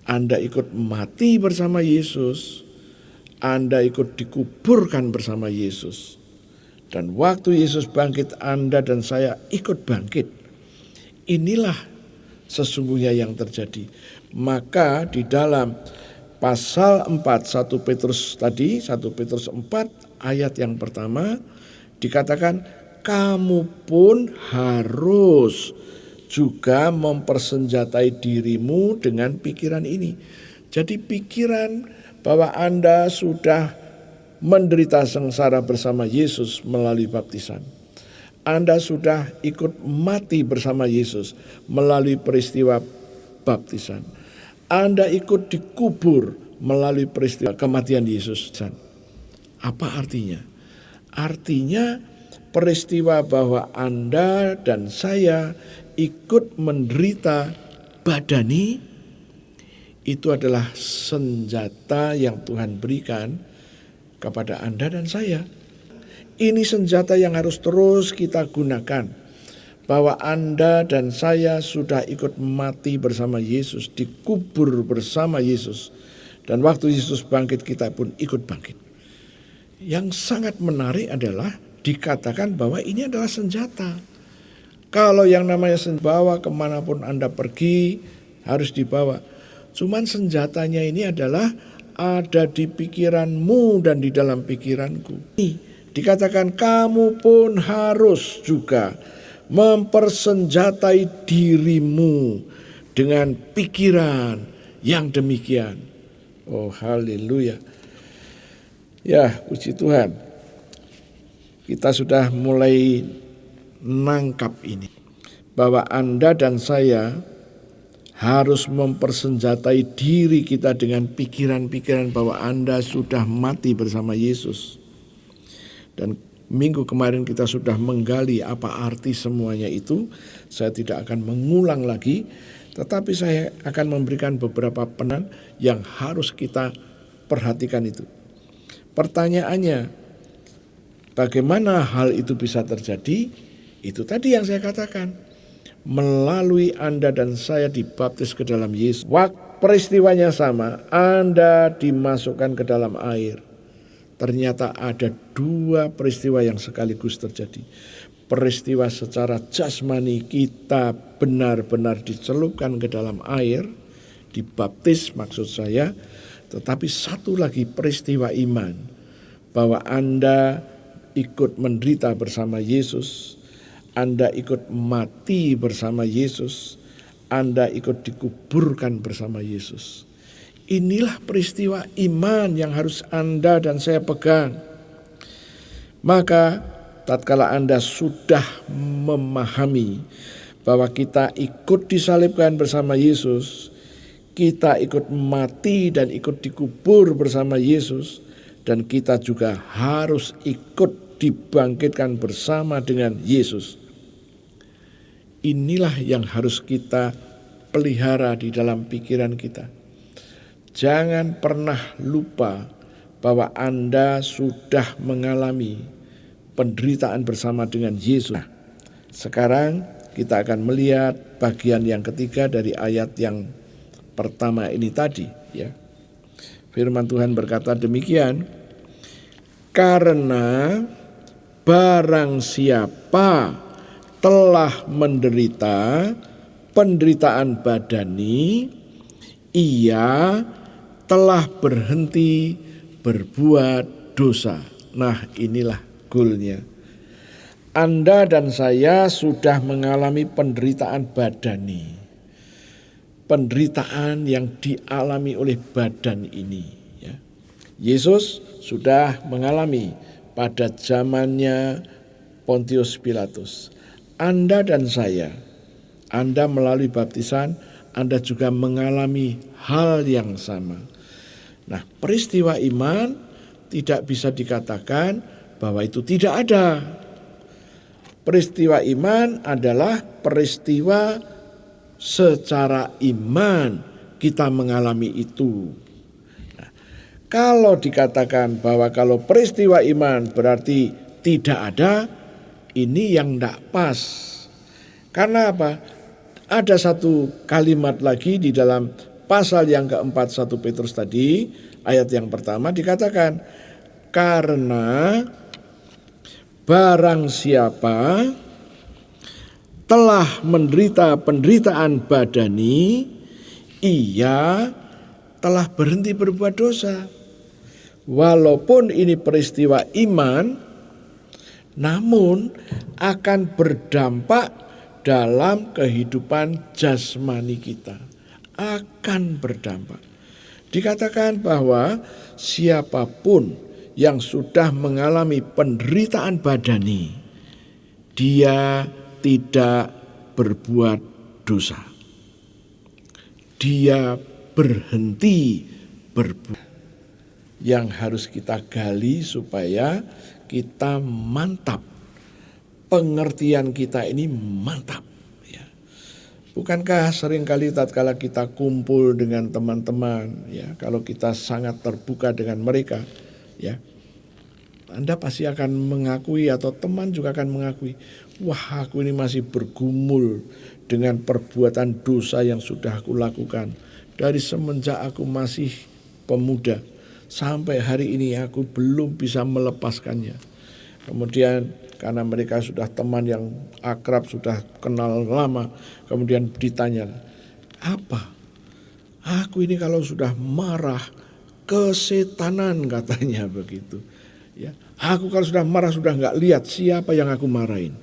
Anda ikut mati bersama Yesus. Anda ikut dikuburkan bersama Yesus. Dan waktu Yesus bangkit, Anda dan saya ikut bangkit. Inilah sesungguhnya yang terjadi. Maka di dalam pasal 4 1 Petrus 4 ayat yang pertama dikatakan, kamu pun harus juga mempersenjatai dirimu dengan pikiran ini. Jadi pikiran bahwa Anda sudah menderita sengsara bersama Yesus melalui baptisan. Anda sudah ikut mati bersama Yesus melalui peristiwa baptisan. Anda ikut dikubur melalui peristiwa kematian Yesus. Apa artinya? Artinya peristiwa bahwa Anda dan saya ikut menderita badani, itu adalah senjata yang Tuhan berikan kepada Anda dan saya. Ini senjata yang harus terus kita gunakan. Bahwa Anda dan saya sudah ikut mati bersama Yesus, dikubur bersama Yesus. Dan waktu Yesus bangkit, kita pun ikut bangkit. Yang sangat menarik adalah dikatakan bahwa ini adalah senjata. Kalau yang namanya bawa kemanapun Anda pergi harus dibawa. Cuman senjatanya ini adalah ada di pikiranmu dan di dalam pikiranku. Dikatakan kamu pun harus juga mempersenjatai dirimu dengan pikiran yang demikian. Oh haleluya. Ya puji Tuhan. Kita sudah mulai nangkap ini. Bahwa Anda dan saya harus mempersenjatai diri kita dengan pikiran-pikiran bahwa Anda sudah mati bersama Yesus. Dan minggu kemarin kita sudah menggali apa arti semuanya itu. Saya tidak akan mengulang lagi, tetapi saya akan memberikan beberapa penan yang harus kita perhatikan itu. Pertanyaannya, bagaimana hal itu bisa terjadi? Itu tadi yang saya katakan. Melalui Anda dan saya dibaptis ke dalam Yesus. Peristiwanya sama, Anda dimasukkan ke dalam air. Ternyata ada dua peristiwa yang sekaligus terjadi. Peristiwa secara jasmani kita benar-benar dicelupkan ke dalam air, dibaptis maksud saya. Tetapi satu lagi peristiwa iman, bahwa Anda ikut menderita bersama Yesus, Anda ikut mati bersama Yesus, Anda ikut dikuburkan bersama Yesus. Inilah peristiwa iman yang harus Anda dan saya pegang. Maka tatkala Anda sudah memahami bahwa kita ikut disalibkan bersama Yesus, kita ikut mati dan ikut dikubur bersama Yesus, dan kita juga harus ikut dibangkitkan bersama dengan Yesus. Inilah yang harus kita pelihara di dalam pikiran kita. Jangan pernah lupa bahwa Anda sudah mengalami penderitaan bersama dengan Yesus. Sekarang kita akan melihat bagian yang ketiga dari ayat yang pertama ini tadi, ya. Firman Tuhan berkata demikian, karena barang siapa telah menderita penderitaan badani, ia telah berhenti berbuat dosa. Nah, inilah goalnya. Anda dan saya sudah mengalami penderitaan badani. Penderitaan yang dialami oleh badan ini. Ya. Yesus sudah mengalami pada zamannya Pontius Pilatus. Anda dan saya, Anda melalui baptisan, Anda juga mengalami hal yang sama. Nah, peristiwa iman tidak bisa dikatakan bahwa itu tidak ada. Peristiwa iman adalah peristiwa secara iman kita mengalami itu. Nah, kalau dikatakan bahwa kalau peristiwa iman berarti tidak ada, ini yang tidak pas. Karena apa? Ada satu kalimat lagi di dalam pasal yang keempat 1 Petrus tadi, ayat yang pertama dikatakan, karena barang siapa telah menderita penderitaan badani, ia telah berhenti berbuat dosa. Walaupun ini peristiwa iman, namun akan berdampak dalam kehidupan jasmani kita. Akan berdampak. Dikatakan bahwa siapapun yang sudah mengalami penderitaan badani, dia tidak berbuat dosa. Dia berhenti berbuat. Yang harus kita gali supaya kita mantap. Pengertian kita ini mantap. Ya. Bukankah seringkali tatkala kita kumpul dengan teman-teman, ya, kalau kita sangat terbuka dengan mereka, ya, Anda pasti akan mengakui atau teman juga akan mengakui, wah aku ini masih bergumul dengan perbuatan dosa yang sudah aku lakukan. Dari semenjak aku masih pemuda, sampai hari ini aku belum bisa melepaskannya. Kemudian karena mereka sudah teman yang akrab, sudah kenal lama, kemudian ditanya, apa? Aku ini kalau sudah marah, kesetanan katanya begitu. Ya, aku kalau sudah marah sudah nggak lihat siapa yang aku marahin.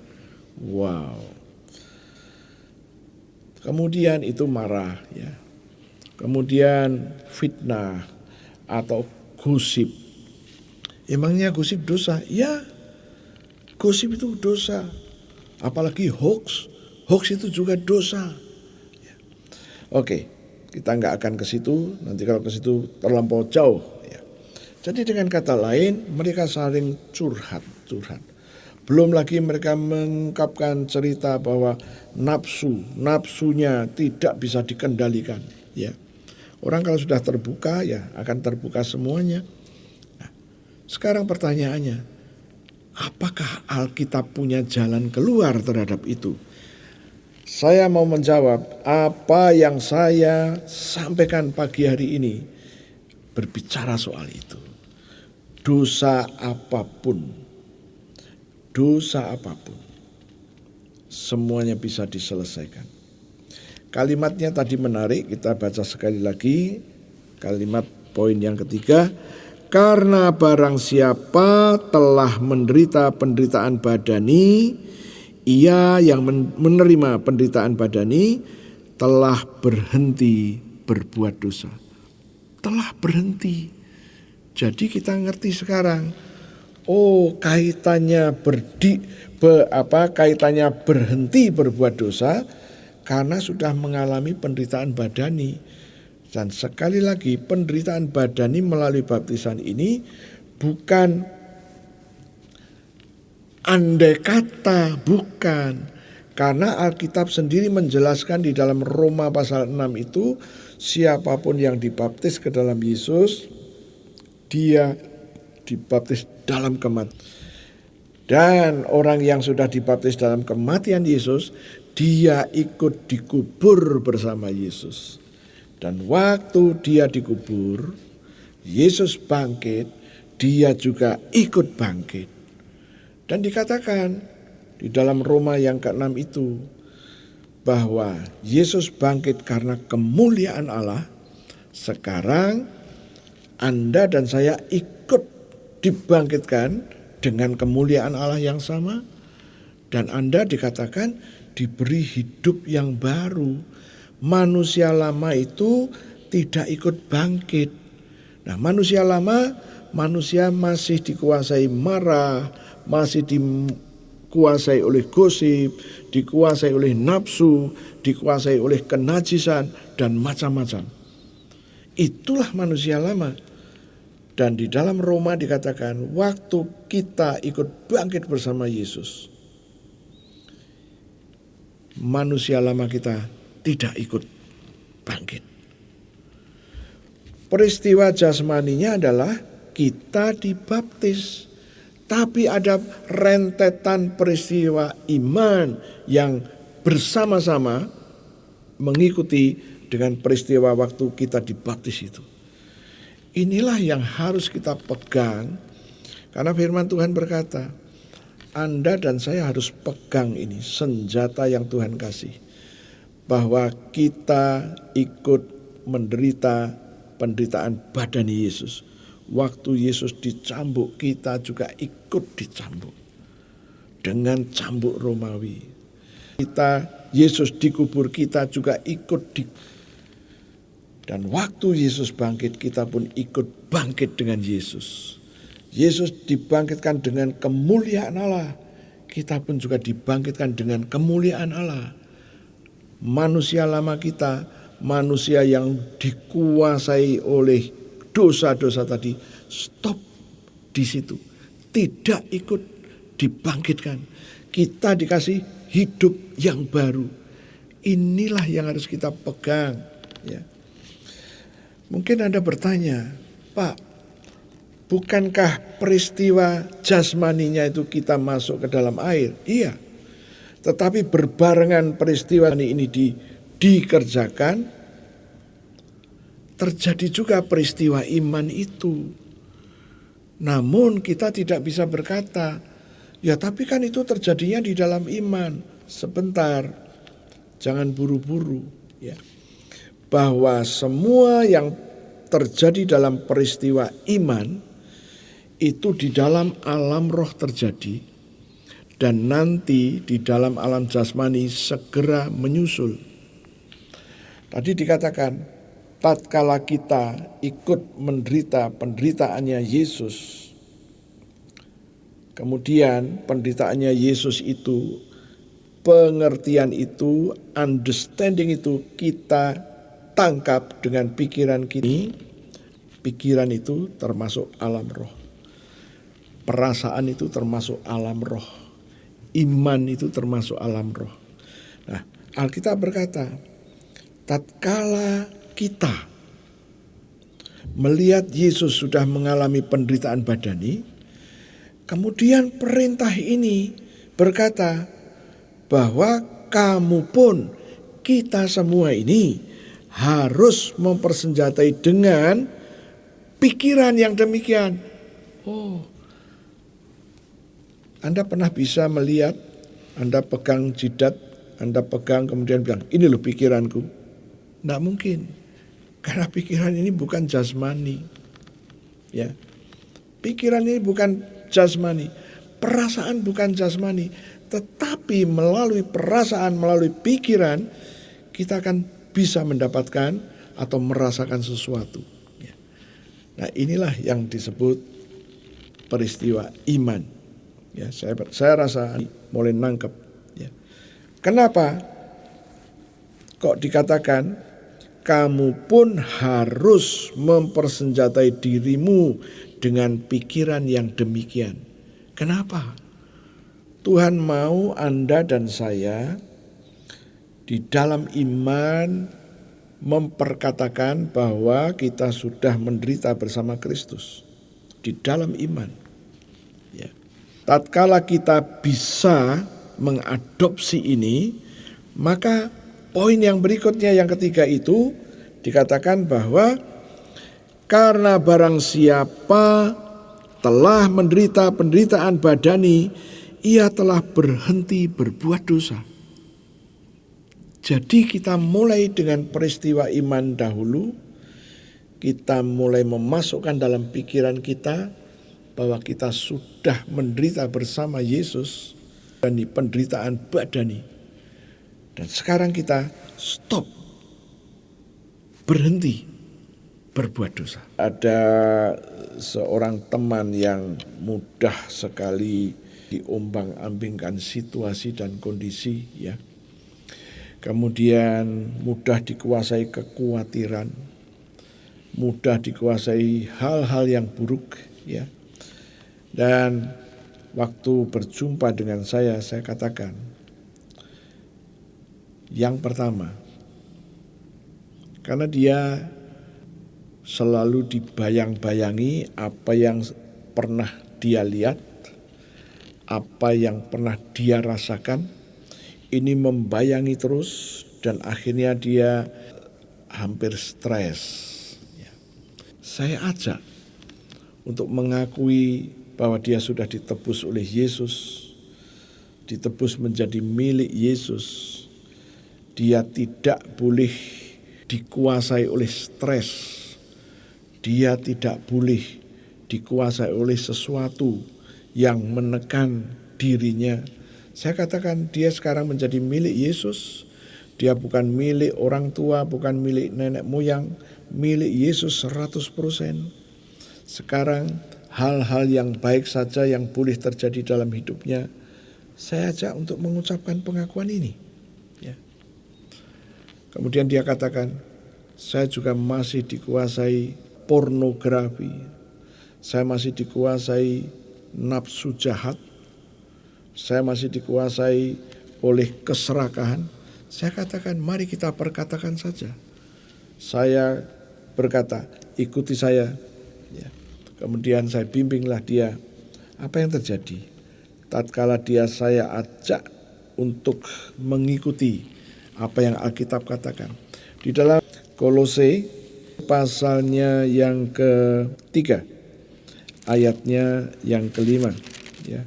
Wow. Kemudian itu marah, ya. Kemudian fitnah atau gosip. Emangnya gosip dosa? Ya, gosip itu dosa. Apalagi hoax. Hoax itu juga dosa. Ya. Oke, kita nggak akan ke situ. Nanti kalau ke situ terlampau jauh. Ya. Jadi dengan kata lain, mereka saling curhat. Belum lagi mereka mengungkapkan cerita bahwa nafsunya tidak bisa dikendalikan. Ya. Orang kalau sudah terbuka, ya akan terbuka semuanya. Nah, sekarang pertanyaannya, apakah Alkitab punya jalan keluar terhadap itu? Saya mau menjawab apa yang saya sampaikan pagi hari ini berbicara soal itu. Dosa apapun, semuanya bisa diselesaikan. Kalimatnya tadi menarik, kita baca sekali lagi. Kalimat poin yang ketiga, karena barang siapa telah menderita penderitaan badani, ia yang menerima penderitaan badani telah berhenti berbuat dosa. Telah berhenti. Jadi kita ngerti sekarang. Oh, kaitannya berhenti berbuat dosa karena sudah mengalami penderitaan badani. Dan sekali lagi, penderitaan badani melalui baptisan ini bukan andai kata, bukan. Karena Alkitab sendiri menjelaskan di dalam Roma pasal 6 itu, siapapun yang dibaptis ke dalam Yesus, dia dibaptis dalam kematian. Dan orang yang sudah dibaptis dalam kematian Yesus, dia ikut dikubur bersama Yesus. Dan waktu dia dikubur, Yesus bangkit, dia juga ikut bangkit. Dan dikatakan di dalam Roma yang ke-6 itu, bahwa Yesus bangkit karena kemuliaan Allah. Sekarang Anda dan saya ikut dibangkitkan dengan kemuliaan Allah yang sama. Dan Anda dikatakan diberi hidup yang baru. Manusia lama itu tidak ikut bangkit. Nah, manusia lama, manusia masih dikuasai marah, masih dikuasai oleh gosip, dikuasai oleh nafsu, dikuasai oleh kenajisan, dan macam-macam. Itulah manusia lama. Dan di dalam Roma dikatakan waktu kita ikut bangkit bersama Yesus, manusia lama kita tidak ikut bangkit. Peristiwa jasmaninya adalah kita dibaptis. Tapi ada rentetan peristiwa iman yang bersama-sama mengikuti dengan peristiwa waktu kita dibaptis itu. Inilah yang harus kita pegang, karena firman Tuhan berkata, Anda dan saya harus pegang ini, senjata yang Tuhan kasih. Bahwa kita ikut menderita penderitaan badani Yesus. Waktu Yesus dicambuk, kita juga ikut dicambuk. Dengan cambuk Romawi. Yesus dikubur, kita juga ikut Dan waktu Yesus bangkit, kita pun ikut bangkit dengan Yesus. Yesus dibangkitkan dengan kemuliaan Allah. Kita pun juga dibangkitkan dengan kemuliaan Allah. Manusia lama kita, manusia yang dikuasai oleh dosa-dosa tadi, stop di situ. Tidak ikut dibangkitkan. Kita dikasih hidup yang baru. Inilah yang harus kita pegang. Ya. Mungkin Anda bertanya, Pak, bukankah peristiwa jasmaninya itu kita masuk ke dalam air? Iya. Tetapi berbarengan peristiwa ini dikerjakan, terjadi juga peristiwa iman itu. Namun kita tidak bisa berkata, Ya tapi kan itu terjadinya di dalam iman. Sebentar, jangan buru-buru ya. Bahwa semua yang terjadi dalam peristiwa iman itu di dalam alam roh terjadi dan nanti di dalam alam jasmani segera menyusul. Tadi dikatakan tatkala kita ikut menderita penderitaannya Yesus, kemudian penderitaannya Yesus itu, pengertian itu, understanding itu kita tangkap dengan pikiran kita. Pikiran itu termasuk alam roh. Perasaan itu termasuk alam roh. Iman itu termasuk alam roh. Nah, Alkitab berkata, tatkala kita melihat Yesus sudah mengalami penderitaan badani, kemudian perintah ini berkata bahwa kamu pun, kita semua ini harus mempersenjatai dengan pikiran yang demikian. Oh, Anda pernah bisa melihat, Anda pegang jidat, Anda pegang kemudian bilang, ini loh pikiranku. Tidak mungkin, karena pikiran ini bukan jasmani. Ya, pikiran ini bukan jasmani, perasaan bukan jasmani, tetapi melalui perasaan, melalui pikiran, kita akan bisa mendapatkan atau merasakan sesuatu. Ya. Nah inilah yang disebut peristiwa iman. Ya, saya rasa mulai nangkep. Ya. Kenapa kok dikatakan kamu pun harus mempersenjatai dirimu dengan pikiran yang demikian? Kenapa? Tuhan mau Anda dan saya di dalam iman memperkatakan bahwa kita sudah menderita bersama Kristus di dalam iman. Ya. Tatkala kita bisa mengadopsi ini, maka poin yang berikutnya yang ketiga itu dikatakan bahwa karena barang siapa telah menderita penderitaan badani, ia telah berhenti berbuat dosa. Jadi kita mulai dengan peristiwa iman dahulu, kita mulai memasukkan dalam pikiran kita bahwa kita sudah menderita bersama Yesus dan di penderitaan badani. Dan sekarang kita stop, berhenti berbuat dosa. Ada seorang teman yang mudah sekali diombang-ambingkan situasi dan kondisi, ya. Kemudian mudah dikuasai kekhawatiran, mudah dikuasai hal-hal yang buruk, ya. Dan waktu berjumpa dengan saya katakan, yang pertama, karena dia selalu dibayang-bayangi apa yang pernah dia lihat, apa yang pernah dia rasakan, ini membayangi terus dan akhirnya dia hampir stres. Saya ajak untuk mengakui bahwa dia sudah ditebus oleh Yesus, ditebus menjadi milik Yesus. Dia tidak boleh dikuasai oleh stres. Dia tidak boleh dikuasai oleh sesuatu yang menekan dirinya. Saya katakan dia sekarang menjadi milik Yesus. Dia bukan milik orang tua, bukan milik nenek moyang, milik Yesus 100%. Sekarang hal-hal yang baik saja yang boleh terjadi dalam hidupnya, saya ajak untuk mengucapkan pengakuan ini. Ya. Kemudian dia katakan, saya juga masih dikuasai pornografi, saya masih dikuasai nafsu jahat, saya masih dikuasai oleh keserakahan. Saya katakan, mari kita perkatakan saja. Saya berkata, ikuti saya. Ya. Kemudian saya bimbinglah dia. Apa yang terjadi? Tatkala dia saya ajak untuk mengikuti apa yang Alkitab katakan. Di dalam Kolose pasalnya yang ke-3, ayatnya yang ke-5. Ya.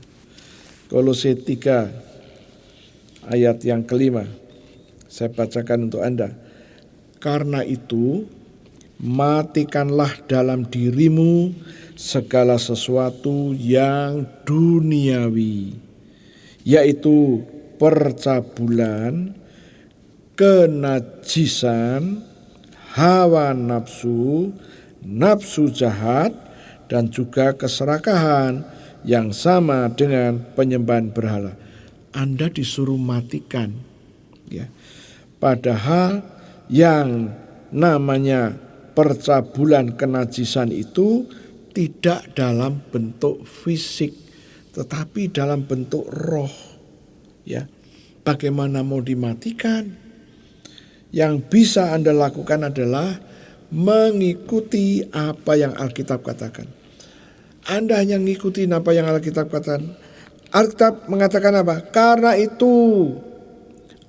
Kolose 3 ayat yang kelima. Saya bacakan untuk Anda. Karena itu, matikanlah dalam dirimu segala sesuatu yang duniawi, yaitu percabulan, kenajisan, hawa nafsu, nafsu jahat, dan juga keserakahan yang sama dengan penyembahan berhala. Anda disuruh matikan, ya. Padahal yang namanya percabulan, kenajisan itu tidak dalam bentuk fisik, tetapi dalam bentuk roh. Ya, bagaimana mau dimatikan? Yang bisa Anda lakukan adalah mengikuti apa yang Alkitab katakan. Anda hanya ngikutin apa yang Alkitab katakan. Alkitab mengatakan apa? Karena itu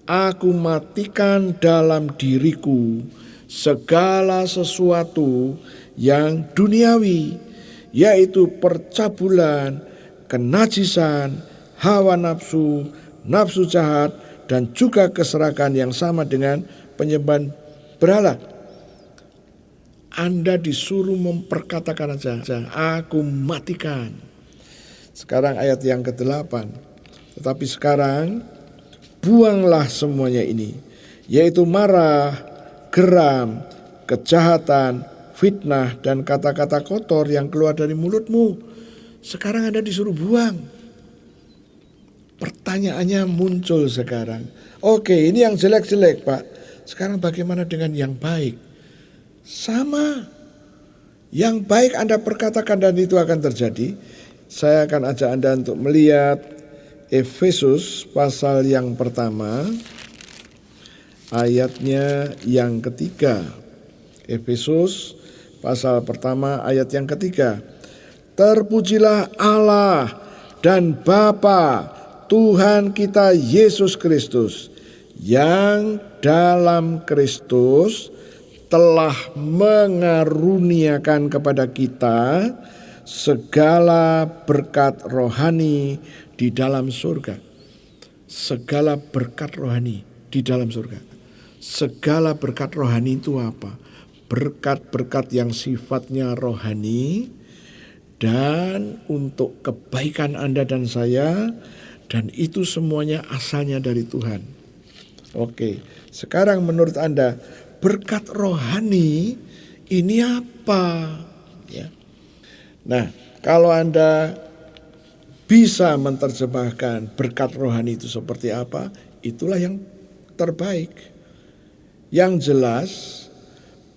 aku matikan dalam diriku segala sesuatu yang duniawi, yaitu percabulan, kenajisan, hawa nafsu, nafsu jahat, dan juga keserakahan yang sama dengan penyembahan berhala. Anda disuruh memperkatakan saja, aku matikan. Sekarang ayat yang ke-8. Tetapi sekarang buanglah semuanya ini, yaitu marah, geram, kejahatan, fitnah, dan kata-kata kotor yang keluar dari mulutmu. Sekarang Anda disuruh buang. Pertanyaannya muncul sekarang. Oke, ini yang jelek-jelek, Pak. Sekarang bagaimana dengan yang baik? Sama. Yang baik Anda perkatakan dan itu akan terjadi. Saya akan ajak Anda untuk melihat Efesus pasal yang pertama, ayatnya yang ketiga. Efesus pasal pertama ayat yang ketiga. Terpujilah Allah dan Bapa Tuhan kita Yesus Kristus, yang dalam Kristus telah mengaruniakan kepada kita segala berkat rohani di dalam surga. Segala berkat rohani di dalam surga. Segala berkat rohani itu apa? Berkat-berkat yang sifatnya rohani dan untuk kebaikan Anda dan saya, dan itu semuanya asalnya dari Tuhan. Oke, sekarang menurut Anda berkat rohani ini apa? Ya. Nah, kalau Anda bisa menerjemahkan berkat rohani itu seperti apa, itulah yang terbaik. Yang jelas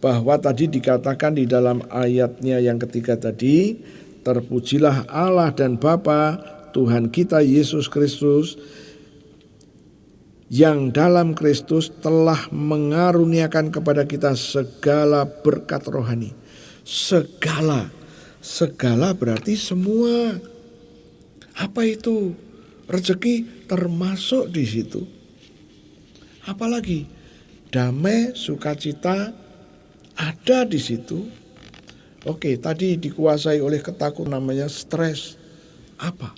bahwa tadi dikatakan di dalam ayatnya yang ketiga tadi, terpujilah Allah dan Bapa Tuhan kita Yesus Kristus, yang dalam Kristus telah mengaruniakan kepada kita segala berkat rohani. Segala berarti semua. Apa itu? Rezeki termasuk di situ. Apalagi damai, sukacita ada di situ. Oke, tadi dikuasai oleh ketakutan namanya stres. Apa?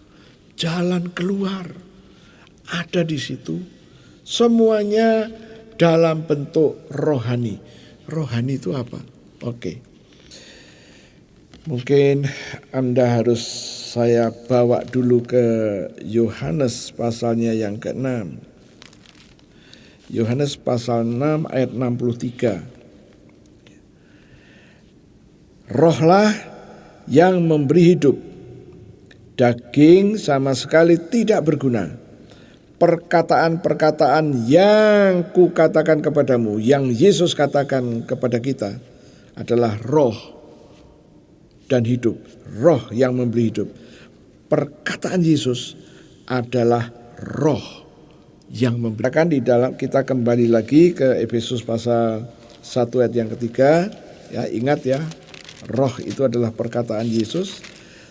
Jalan keluar ada di situ. Semuanya dalam bentuk rohani. Rohani itu apa? Oke. Mungkin Anda harus saya bawa dulu ke Yohanes pasalnya yang ke-6. Yohanes pasal 6 ayat 63. Rohlah yang memberi hidup. Daging sama sekali tidak berguna. Perkataan-perkataan yang kukatakan kepadamu, yang Yesus katakan kepada kita adalah roh dan hidup. Roh yang memberi hidup. Perkataan Yesus adalah roh yang memberikan. Di dalam kita kembali lagi ke Efesus pasal 1 ayat yang ketiga. Ya, ingat ya, roh itu adalah perkataan Yesus.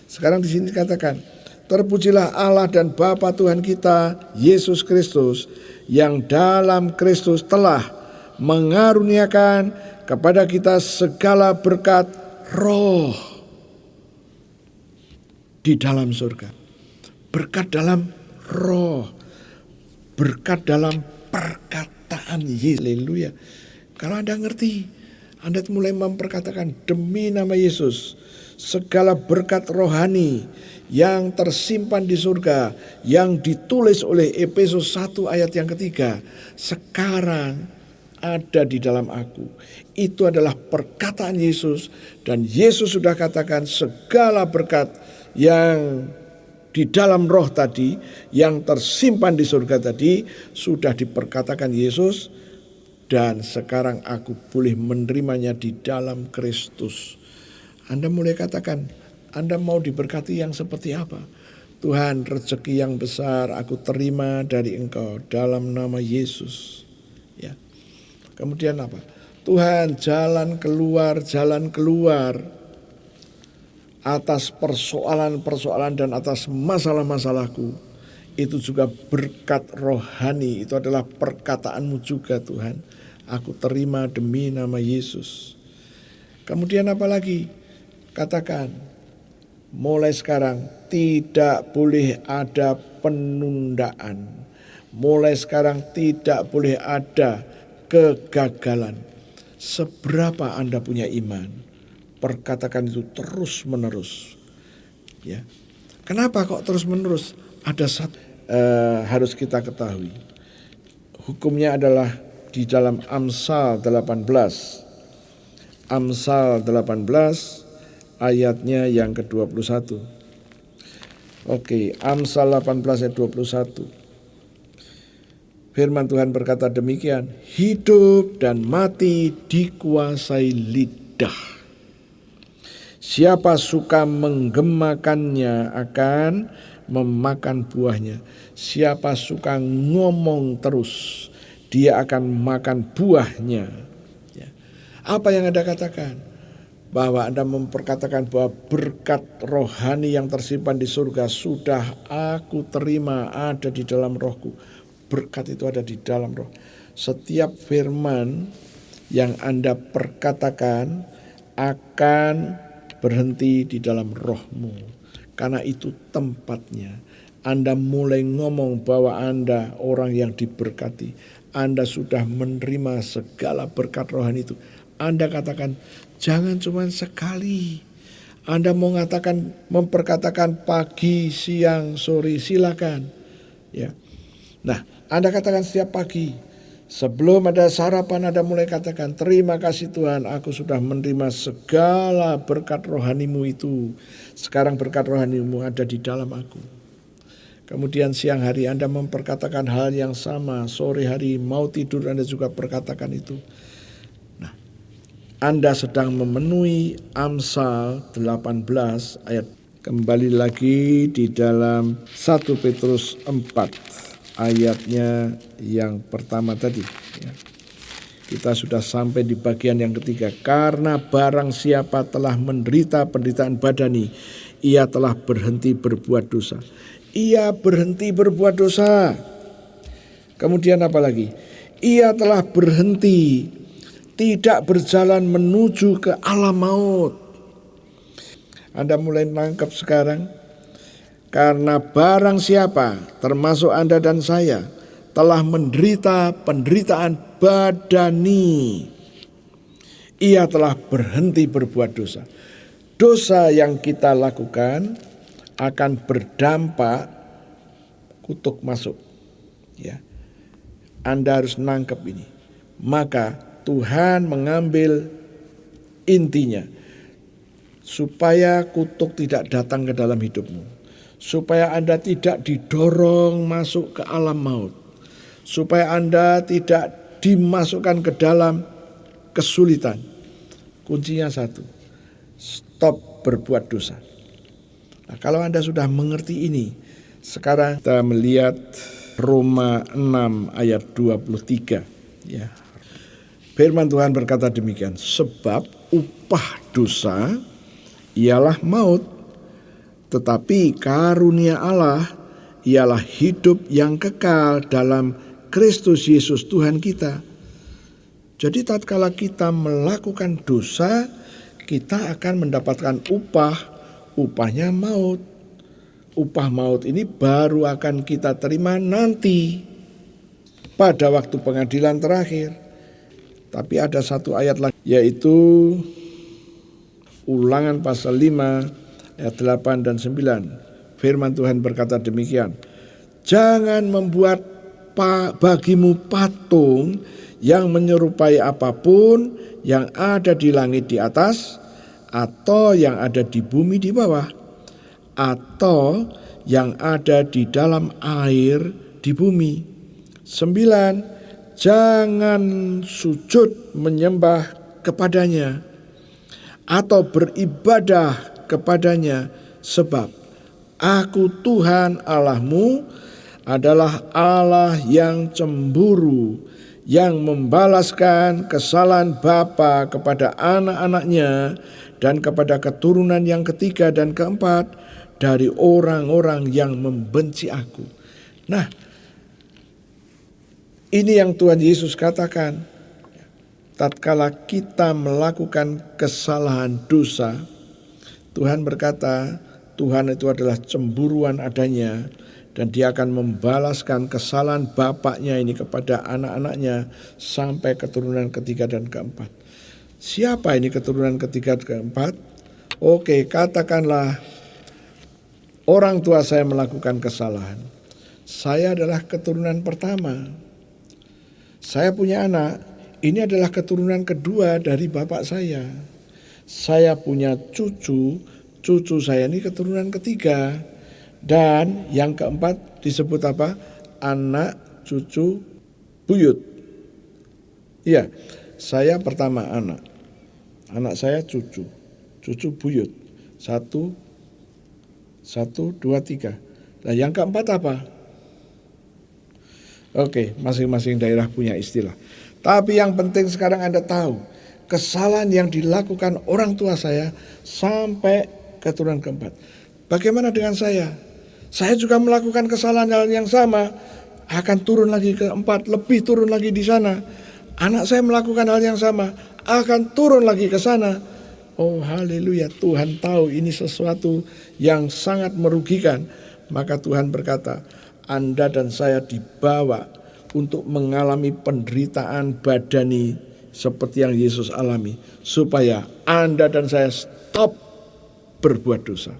Sekarang di sini dikatakan, terpujilah Allah dan Bapa Tuhan kita Yesus Kristus, yang dalam Kristus telah mengaruniakan kepada kita segala berkat roh di dalam surga. Berkat dalam roh, berkat dalam perkataan Yesus. Haleluya. Kalau Anda ngerti, Anda mulai memperkatakan demi nama Yesus, segala berkat rohani yang tersimpan di surga, yang ditulis oleh Efesus 1 ayat yang ketiga, sekarang ada di dalam aku. Itu adalah perkataan Yesus, dan Yesus sudah katakan segala berkat yang di dalam roh tadi, yang tersimpan di surga tadi, sudah diperkatakan Yesus, dan sekarang aku boleh menerimanya di dalam Kristus. Anda mulai katakan, Anda mau diberkati yang seperti apa? Tuhan, rezeki yang besar aku terima dari Engkau dalam nama Yesus. Ya. Kemudian apa? Tuhan, jalan keluar atas persoalan-persoalan dan atas masalah-masalahku. Itu juga berkat rohani, itu adalah perkataanmu juga Tuhan. Aku terima demi nama Yesus. Kemudian apa lagi? Katakan, mulai sekarang tidak boleh ada penundaan. Mulai sekarang tidak boleh ada kegagalan. Seberapa Anda punya iman, perkatakan itu terus menerus. Ya. Kenapa kok terus menerus? Ada satu harus kita ketahui. Hukumnya adalah di dalam Amsal 18. Amsal 18 ayatnya yang ke-21. Oke, Amsal 18 ayat 21. Firman Tuhan berkata demikian, hidup dan mati dikuasai lidah. Siapa suka menggemakannya akan memakan buahnya. Siapa suka ngomong terus, dia akan makan buahnya. Ya. Apa yang Anda katakan? Bahwa Anda memperkatakan bahwa berkat rohani yang tersimpan di surga sudah aku terima, ada di dalam rohku. Berkat itu ada di dalam roh. Setiap firman yang Anda perkatakan akan berhenti di dalam rohmu. Karena itu tempatnya. Anda mulai ngomong bahwa Anda orang yang diberkati. Anda sudah menerima segala berkat rohani itu. Anda katakan, jangan cuma sekali. Anda mau memperkatakan pagi, siang, sore, silakan. Ya. Nah, Anda katakan setiap pagi. Sebelum ada sarapan, Anda mulai katakan, terima kasih Tuhan, aku sudah menerima segala berkat rohanimu itu. Sekarang berkat rohanimu ada di dalam aku. Kemudian siang hari Anda memperkatakan hal yang sama. Sore hari mau tidur Anda juga perkatakan itu. Anda sedang memenuhi Amsal 18 ayat. Kembali lagi di dalam 1 Petrus 4 ayatnya yang pertama tadi. Ya. Kita sudah sampai di bagian yang ketiga. Karena barang siapa telah menderita penderitaan badani, ia telah berhenti berbuat dosa. Ia berhenti berbuat dosa. Kemudian apa lagi? Ia telah berhenti tidak berjalan menuju ke alam maut. Anda mulai nangkep sekarang. Karena barang siapa, termasuk Anda dan saya, telah menderita penderitaan badani, ia telah berhenti berbuat dosa. Dosa yang kita lakukan akan berdampak kutuk masuk. Ya. Anda harus nangkep ini. Maka Tuhan mengambil intinya supaya kutuk tidak datang ke dalam hidupmu, supaya Anda tidak didorong masuk ke alam maut, supaya Anda tidak dimasukkan ke dalam kesulitan. Kuncinya satu, stop berbuat dosa. Nah, kalau Anda sudah mengerti ini, sekarang kita melihat Roma 6 ayat 23. Ya. Firman Tuhan berkata demikian, sebab upah dosa ialah maut, tetapi karunia Allah ialah hidup yang kekal dalam Kristus Yesus Tuhan kita. Jadi tatkala kita melakukan dosa, kita akan mendapatkan upahnya maut. upah maut ini baru akan kita terima nanti pada waktu pengadilan terakhir. Tapi ada satu ayat lagi, yaitu Ulangan pasal 5 ayat 8 dan 9. Firman Tuhan berkata demikian, jangan membuat bagimu patung yang menyerupai apapun yang ada di langit di atas, atau yang ada di bumi di bawah, atau yang ada di dalam air di bumi. 9, jangan sujud menyembah kepadanya atau beribadah kepadanya, sebab Aku Tuhan Allahmu adalah Allah yang cemburu, yang membalaskan kesalahan bapa kepada anak-anaknya dan kepada keturunan yang ketiga dan keempat dari orang-orang yang membenci Aku. Nah, ini yang Tuhan Yesus katakan. Tatkala kita melakukan kesalahan dosa, Tuhan berkata, Tuhan itu adalah cemburuan adanya, dan Dia akan membalaskan kesalahan bapaknya ini kepada anak-anaknya sampai keturunan ketiga dan keempat. Siapa ini keturunan ketiga dan keempat? Oke, katakanlah orang tua saya melakukan kesalahan. Saya adalah keturunan pertama. Saya punya anak. Ini adalah keturunan kedua dari bapak saya. Saya punya cucu saya ini keturunan ketiga. Dan yang keempat disebut apa? Anak cucu buyut. Iya, saya pertama anak. Anak saya cucu buyut. 1, 2, 3. Nah yang keempat apa? Oke, masing-masing daerah punya istilah. Tapi yang penting sekarang Anda tahu, kesalahan yang dilakukan orang tua saya sampai keturunan keempat. Bagaimana dengan saya? Saya juga melakukan kesalahan yang sama, akan turun lagi ke keempat, lebih turun lagi di sana. Anak saya melakukan hal yang sama, akan turun lagi ke sana. Oh haleluya, Tuhan tahu ini sesuatu yang sangat merugikan. Maka Tuhan berkata, Anda dan saya dibawa untuk mengalami penderitaan badani seperti yang Yesus alami, supaya Anda dan saya stop berbuat dosa.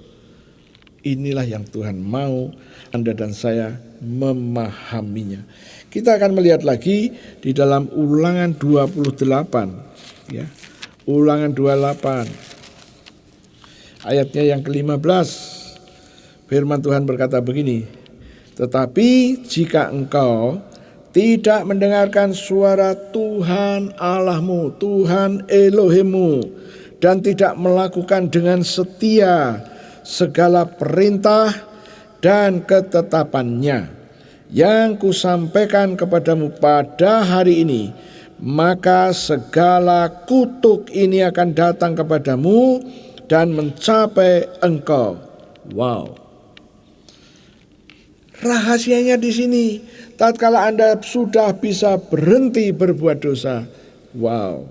Inilah yang Tuhan mau Anda dan saya memahaminya. Kita akan melihat lagi di dalam Ulangan 28, ya. Ulangan 28 ayatnya yang ke-15. Firman Tuhan berkata begini, tetapi jika engkau tidak mendengarkan suara Tuhan Allahmu, Tuhan Elohimmu, dan tidak melakukan dengan setia segala perintah dan ketetapannya yang kusampaikan kepadamu pada hari ini, maka segala kutuk ini akan datang kepadamu dan mencapai engkau. Wow. Rahasianya di sini. Tatkala Anda sudah bisa berhenti berbuat dosa, wow,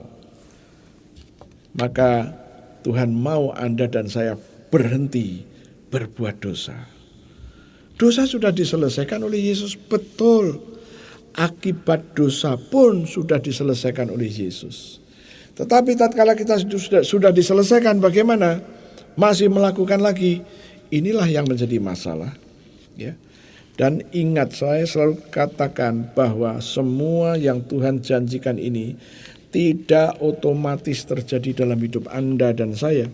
maka Tuhan mau Anda dan saya berhenti berbuat dosa. Dosa sudah diselesaikan oleh Yesus, betul. Akibat dosa pun sudah diselesaikan oleh Yesus. Tetapi tatkala kita sudah diselesaikan, bagaimana? Masih melakukan lagi. Inilah yang menjadi masalah, ya. Dan ingat, saya selalu katakan bahwa semua yang Tuhan janjikan ini tidak otomatis terjadi dalam hidup Anda dan saya.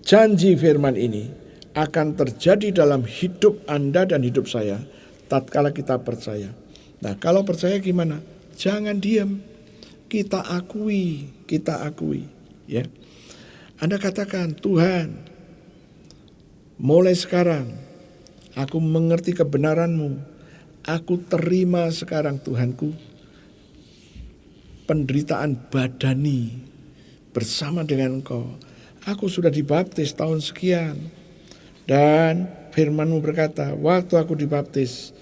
Janji firman ini akan terjadi dalam hidup Anda dan hidup saya tatkala kita percaya. Nah, kalau percaya gimana? Jangan diam. Kita akui, ya. Anda katakan, Tuhan, mulai sekarang aku mengerti kebenaran-Mu. Aku terima sekarang Tuhanku penderitaan badani bersama dengan Engkau. Aku sudah dibaptis tahun sekian. Dan firman-Mu berkata, waktu aku dibaptis,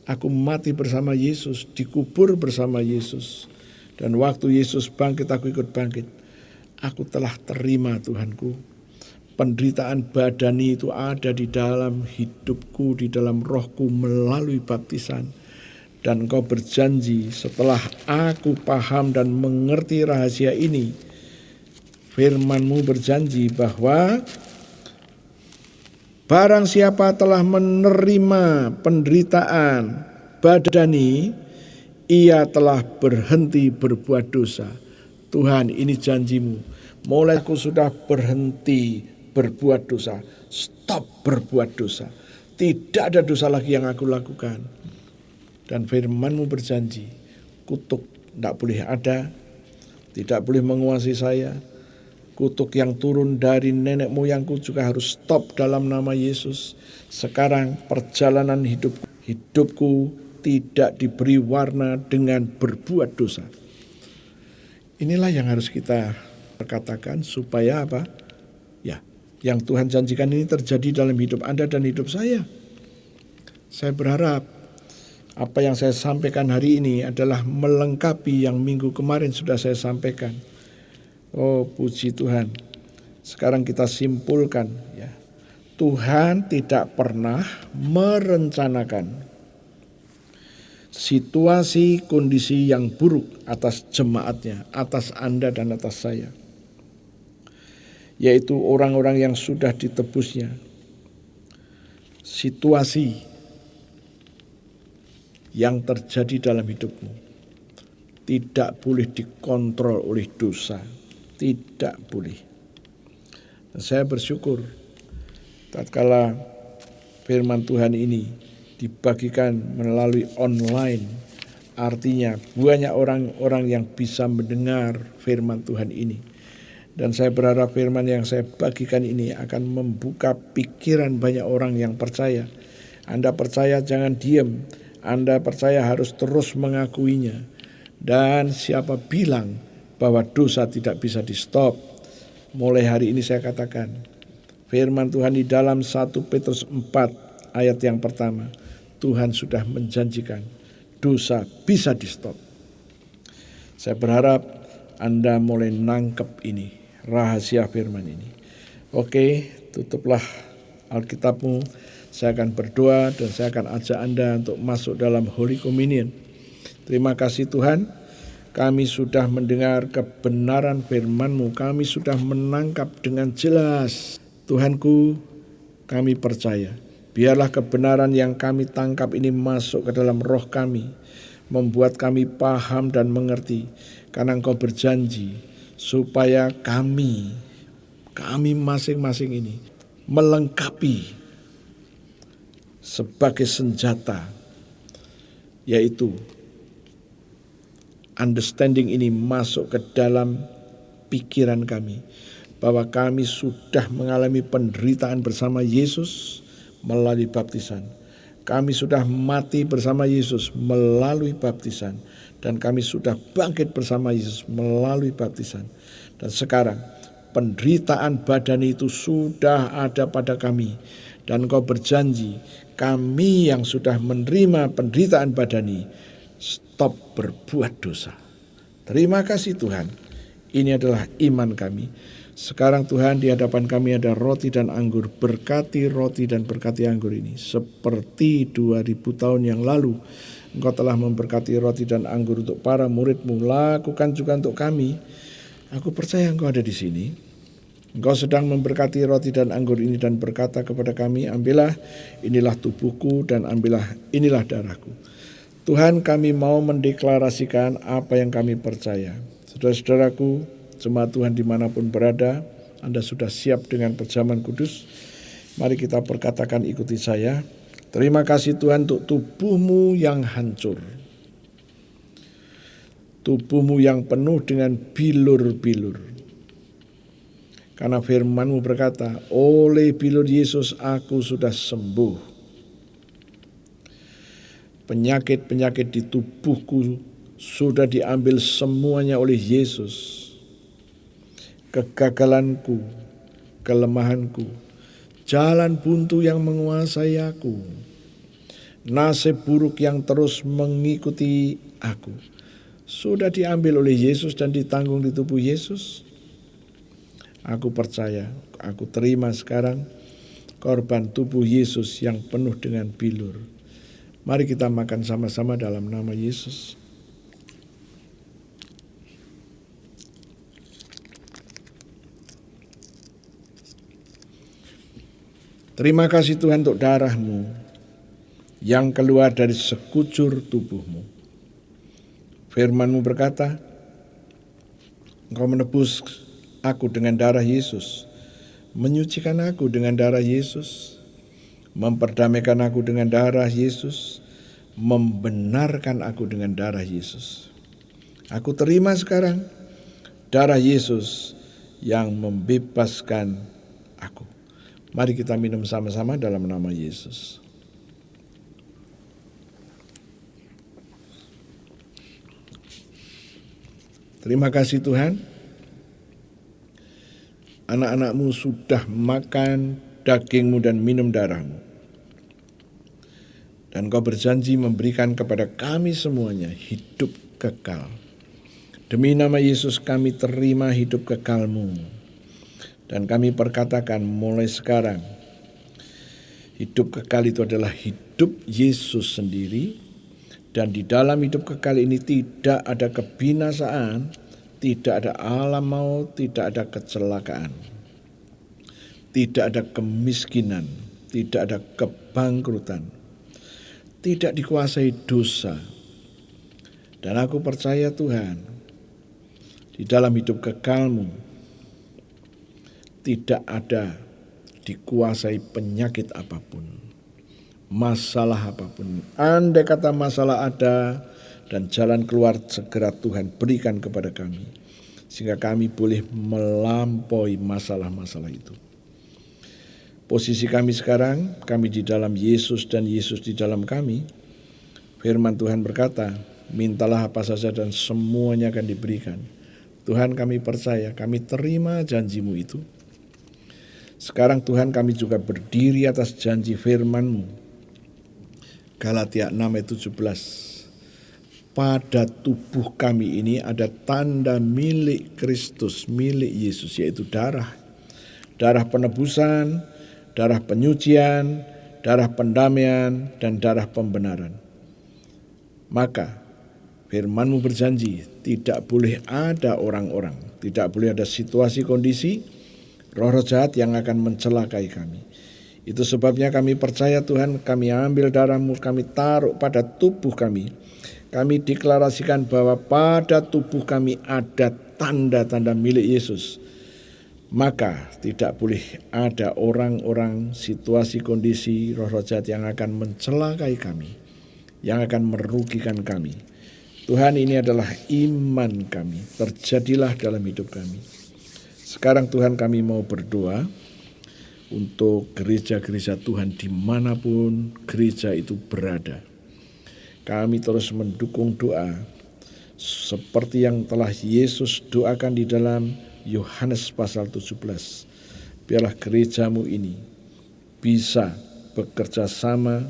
aku mati bersama Yesus, dikubur bersama Yesus. Dan waktu Yesus bangkit, aku ikut bangkit. Aku telah terima Tuhanku penderitaan badani itu ada di dalam hidupku, di dalam rohku melalui baptisan. Dan Engkau berjanji setelah aku paham dan mengerti rahasia ini, firman-Mu berjanji bahwa barang siapa telah menerima penderitaan badani, ia telah berhenti berbuat dosa. Tuhan, ini janji-Mu. Mulai aku sudah berhenti berbuat dosa. Stop berbuat dosa. Tidak ada dosa lagi yang aku lakukan. Dan firman-Mu berjanji, kutuk tidak boleh ada, tidak boleh menguasai saya. Kutuk yang turun dari nenek moyangku juga harus stop dalam nama Yesus. Sekarang perjalanan hidupku tidak diberi warna dengan berbuat dosa. Inilah yang harus kita katakan supaya apa? Ya, yang Tuhan janjikan ini terjadi dalam hidup Anda dan hidup saya. Saya berharap apa yang saya sampaikan hari ini adalah melengkapi yang minggu kemarin sudah saya sampaikan. Oh, puji Tuhan. Sekarang kita simpulkan ya. Tuhan tidak pernah merencanakan situasi kondisi yang buruk atas jemaatnya, atas Anda dan atas saya. Yaitu orang-orang yang sudah ditebusnya. Situasi yang terjadi dalam hidupmu tidak boleh dikontrol oleh dosa. Tidak boleh. Dan saya bersyukur tatkala firman Tuhan ini dibagikan melalui online. Artinya banyak orang-orang yang bisa mendengar firman Tuhan ini. Dan saya berharap firman yang saya bagikan ini akan membuka pikiran banyak orang yang percaya. Anda percaya jangan diam. Anda percaya harus terus mengakuinya. Dan siapa bilang bahwa dosa tidak bisa di stop. Mulai hari ini saya katakan, firman Tuhan di dalam 1 Petrus 4 ayat yang pertama, Tuhan sudah menjanjikan dosa bisa di stop. Saya berharap Anda mulai nangkep ini, rahasia firman ini. Oke, tutuplah Alkitabmu. Saya akan berdoa dan saya akan ajak Anda untuk masuk dalam Holy Communion. Terima kasih Tuhan, kami sudah mendengar kebenaran firman-Mu. Kami sudah menangkap dengan jelas. Tuhanku, kami percaya. Biarlah kebenaran yang kami tangkap ini masuk ke dalam roh kami. Membuat kami paham dan mengerti. Karena Engkau berjanji supaya kami masing-masing ini melengkapi sebagai senjata, yaitu understanding ini masuk ke dalam pikiran kami, bahwa kami sudah mengalami penderitaan bersama Yesus melalui baptisan. Kami sudah mati bersama Yesus melalui baptisan. Dan kami sudah bangkit bersama Yesus melalui baptisan. Dan sekarang penderitaan badani itu sudah ada pada kami. Dan Engkau berjanji, kami yang sudah menerima penderitaan badani, stop berbuat dosa. Terima kasih Tuhan. Ini adalah iman kami. Sekarang Tuhan, di hadapan kami ada roti dan anggur. Berkati roti dan berkati anggur ini. Seperti 2000 tahun yang lalu Engkau telah memberkati roti dan anggur untuk para murid-Mu. Lakukan juga untuk kami. Aku percaya Engkau ada di sini. Engkau sedang memberkati roti dan anggur ini dan berkata kepada kami, ambillah, inilah tubuhku, dan ambillah, inilah darahku. Tuhan, kami mau mendeklarasikan apa yang kami percaya. Saudara-saudaraku, jemaat Tuhan dimanapun berada, Anda sudah siap dengan perjamuan kudus. Mari kita perkatakan, ikuti saya. Terima kasih Tuhan untuk tubuhmu yang hancur. Tubuhmu yang penuh dengan bilur-bilur. Karena firman-Mu berkata, oleh bilur Yesus aku sudah sembuh. Penyakit-penyakit di tubuhku sudah diambil semuanya oleh Yesus. Kegagalanku, kelemahanku, jalan buntu yang menguasai aku, nasib buruk yang terus mengikuti aku, sudah diambil oleh Yesus dan ditanggung di tubuh Yesus. Aku percaya, aku terima sekarang korban tubuh Yesus yang penuh dengan bilur. Mari kita makan sama-sama dalam nama Yesus. Terima kasih Tuhan untuk darah-Mu yang keluar dari sekujur tubuh-Mu. Firman-Mu berkata, Engkau menebus aku dengan darah Yesus, menyucikan aku dengan darah Yesus, memperdamaikan aku dengan darah Yesus, membenarkan aku dengan darah Yesus. Aku terima sekarang darah Yesus yang membebaskan aku. Mari kita minum sama-sama dalam nama Yesus. Terima kasih Tuhan. Anak-anak-Mu sudah makan daging-Mu dan minum darah-Mu. Dan Kau berjanji memberikan kepada kami semuanya hidup kekal. Demi nama Yesus kami terima hidup kekal-Mu. Dan kami perkatakan mulai sekarang, hidup kekal itu adalah hidup Yesus sendiri. Dan di dalam hidup kekal ini tidak ada kebinasaan, tidak ada alam maut, tidak ada kecelakaan, tidak ada kemiskinan, tidak ada kebangkrutan, tidak dikuasai dosa. Dan aku percaya Tuhan, di dalam hidup kekal-Mu tidak ada dikuasai penyakit apapun, masalah apapun. Andai kata masalah ada dan jalan keluar segera Tuhan berikan kepada kami, sehingga kami boleh melampaui masalah-masalah itu. Posisi kami sekarang, kami di dalam Yesus dan Yesus di dalam kami. Firman Tuhan berkata, mintalah apa saja dan semuanya akan diberikan. Tuhan, kami percaya, kami terima janji-Mu itu. Sekarang Tuhan, kami juga berdiri atas janji firman-Mu. Galatia 6 ayat 17. Pada tubuh kami ini ada tanda milik Kristus, milik Yesus, yaitu darah. Darah penebusan, darah penyucian, darah pendamaian, dan darah pembenaran. Maka firman-Mu berjanji, tidak boleh ada orang-orang, tidak boleh ada situasi kondisi, roh-roh jahat yang akan mencelakai kami. Itu sebabnya kami percaya Tuhan, kami ambil darah-Mu, kami taruh pada tubuh kami. Kami deklarasikan bahwa pada tubuh kami ada tanda-tanda milik Yesus. Maka tidak boleh ada orang-orang, situasi, kondisi, roh-roh jahat yang akan mencelakai kami, yang akan merugikan kami. Tuhan, ini adalah iman kami, terjadilah dalam hidup kami. Sekarang Tuhan, kami mau berdoa untuk gereja-gereja Tuhan dimanapun gereja itu berada. Kami terus mendukung doa seperti yang telah Yesus doakan di dalam Yohanes pasal 17. Biarlah gereja-Mu ini bisa bekerja sama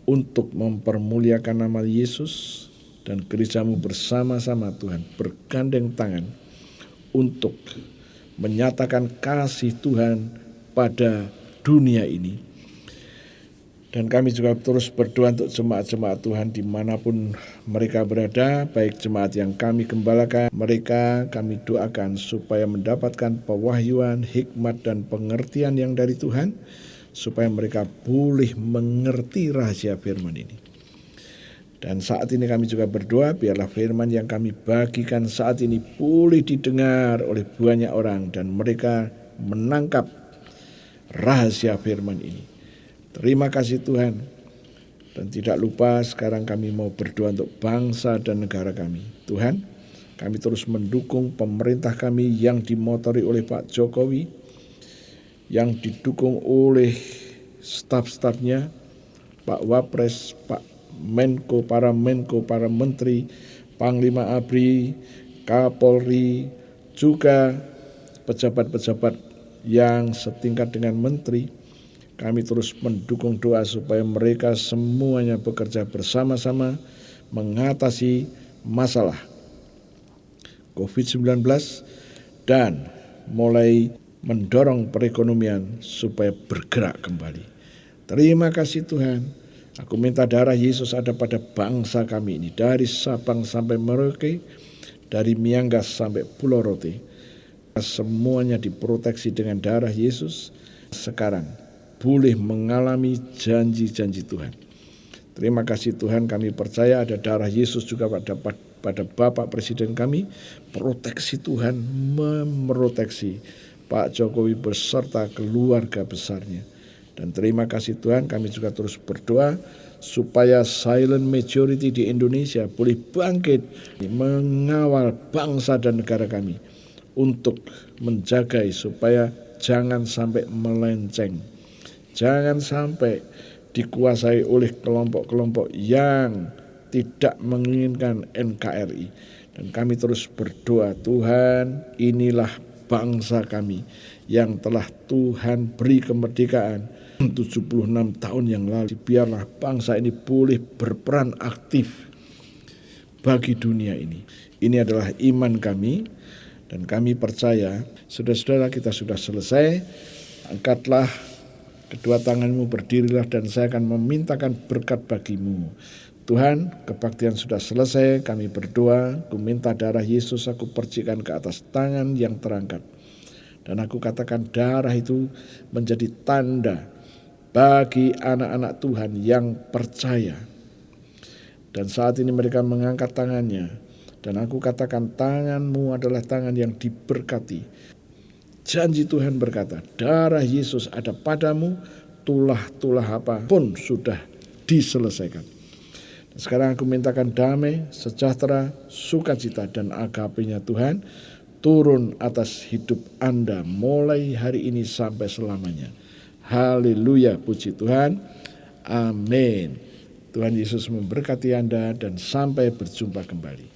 untuk mempermuliakan nama Yesus, dan gereja-Mu bersama-sama Tuhan bergandeng tangan untuk menyatakan kasih Tuhan pada dunia ini. Dan kami juga terus berdoa untuk jemaat-jemaat Tuhan dimanapun mereka berada, baik jemaat yang kami gembalakan, mereka kami doakan supaya mendapatkan pewahyuan, hikmat, dan pengertian yang dari Tuhan, supaya mereka boleh mengerti rahasia firman ini. Dan saat ini kami juga berdoa, biarlah firman yang kami bagikan saat ini boleh didengar oleh banyak orang dan mereka menangkap rahasia firman ini. Terima kasih Tuhan. Dan tidak lupa sekarang kami mau berdoa untuk bangsa dan negara kami. Tuhan, kami terus mendukung pemerintah kami yang dimotori oleh Pak Jokowi, yang didukung oleh staf-stafnya, Pak Wapres, Pak Menko, para menteri, Panglima ABRI, Kapolri, juga pejabat-pejabat yang setingkat dengan menteri. Kami terus mendukung doa supaya mereka semuanya bekerja bersama-sama mengatasi masalah COVID-19 dan mulai mendorong perekonomian supaya bergerak kembali. Terima kasih Tuhan. Aku minta darah Yesus ada pada bangsa kami ini, dari Sabang sampai Merauke, dari Miangas sampai Pulau Rote. Semuanya diproteksi dengan darah Yesus. Sekarang boleh mengalami janji-janji Tuhan. Terima kasih Tuhan, kami percaya ada darah Yesus juga pada Bapak Presiden kami. Proteksi Tuhan meproteksi Pak Jokowi beserta keluarga besarnya. Dan terima kasih Tuhan, kami juga terus berdoa supaya silent majority di Indonesia boleh bangkit mengawal bangsa dan negara kami untuk menjaga supaya jangan sampai melenceng. Jangan sampai dikuasai oleh kelompok-kelompok yang tidak menginginkan NKRI. Dan kami terus berdoa, Tuhan, inilah bangsa kami yang telah Tuhan beri kemerdekaan 76 tahun yang lalu. Biarlah bangsa ini boleh berperan aktif bagi dunia ini. Ini adalah iman kami dan kami percaya, saudara-saudara, kita sudah selesai. Angkatlah kedua tanganmu, berdirilah, dan saya akan memintakan berkat bagimu. Tuhan, kebaktian sudah selesai, kami berdoa, aku minta darah Yesus aku percikan ke atas tangan yang terangkat. Dan aku katakan darah itu menjadi tanda bagi anak-anak Tuhan yang percaya. Dan saat ini mereka mengangkat tangannya, dan aku katakan tanganmu adalah tangan yang diberkati. Janji Tuhan berkata, darah Yesus ada padamu, tulah-tulah apapun sudah diselesaikan. Sekarang aku mintakan damai, sejahtera, sukacita, dan agape-Nya Tuhan turun atas hidup Anda mulai hari ini sampai selamanya. Haleluya, puji Tuhan. Amin. Tuhan Yesus memberkati Anda dan sampai berjumpa kembali.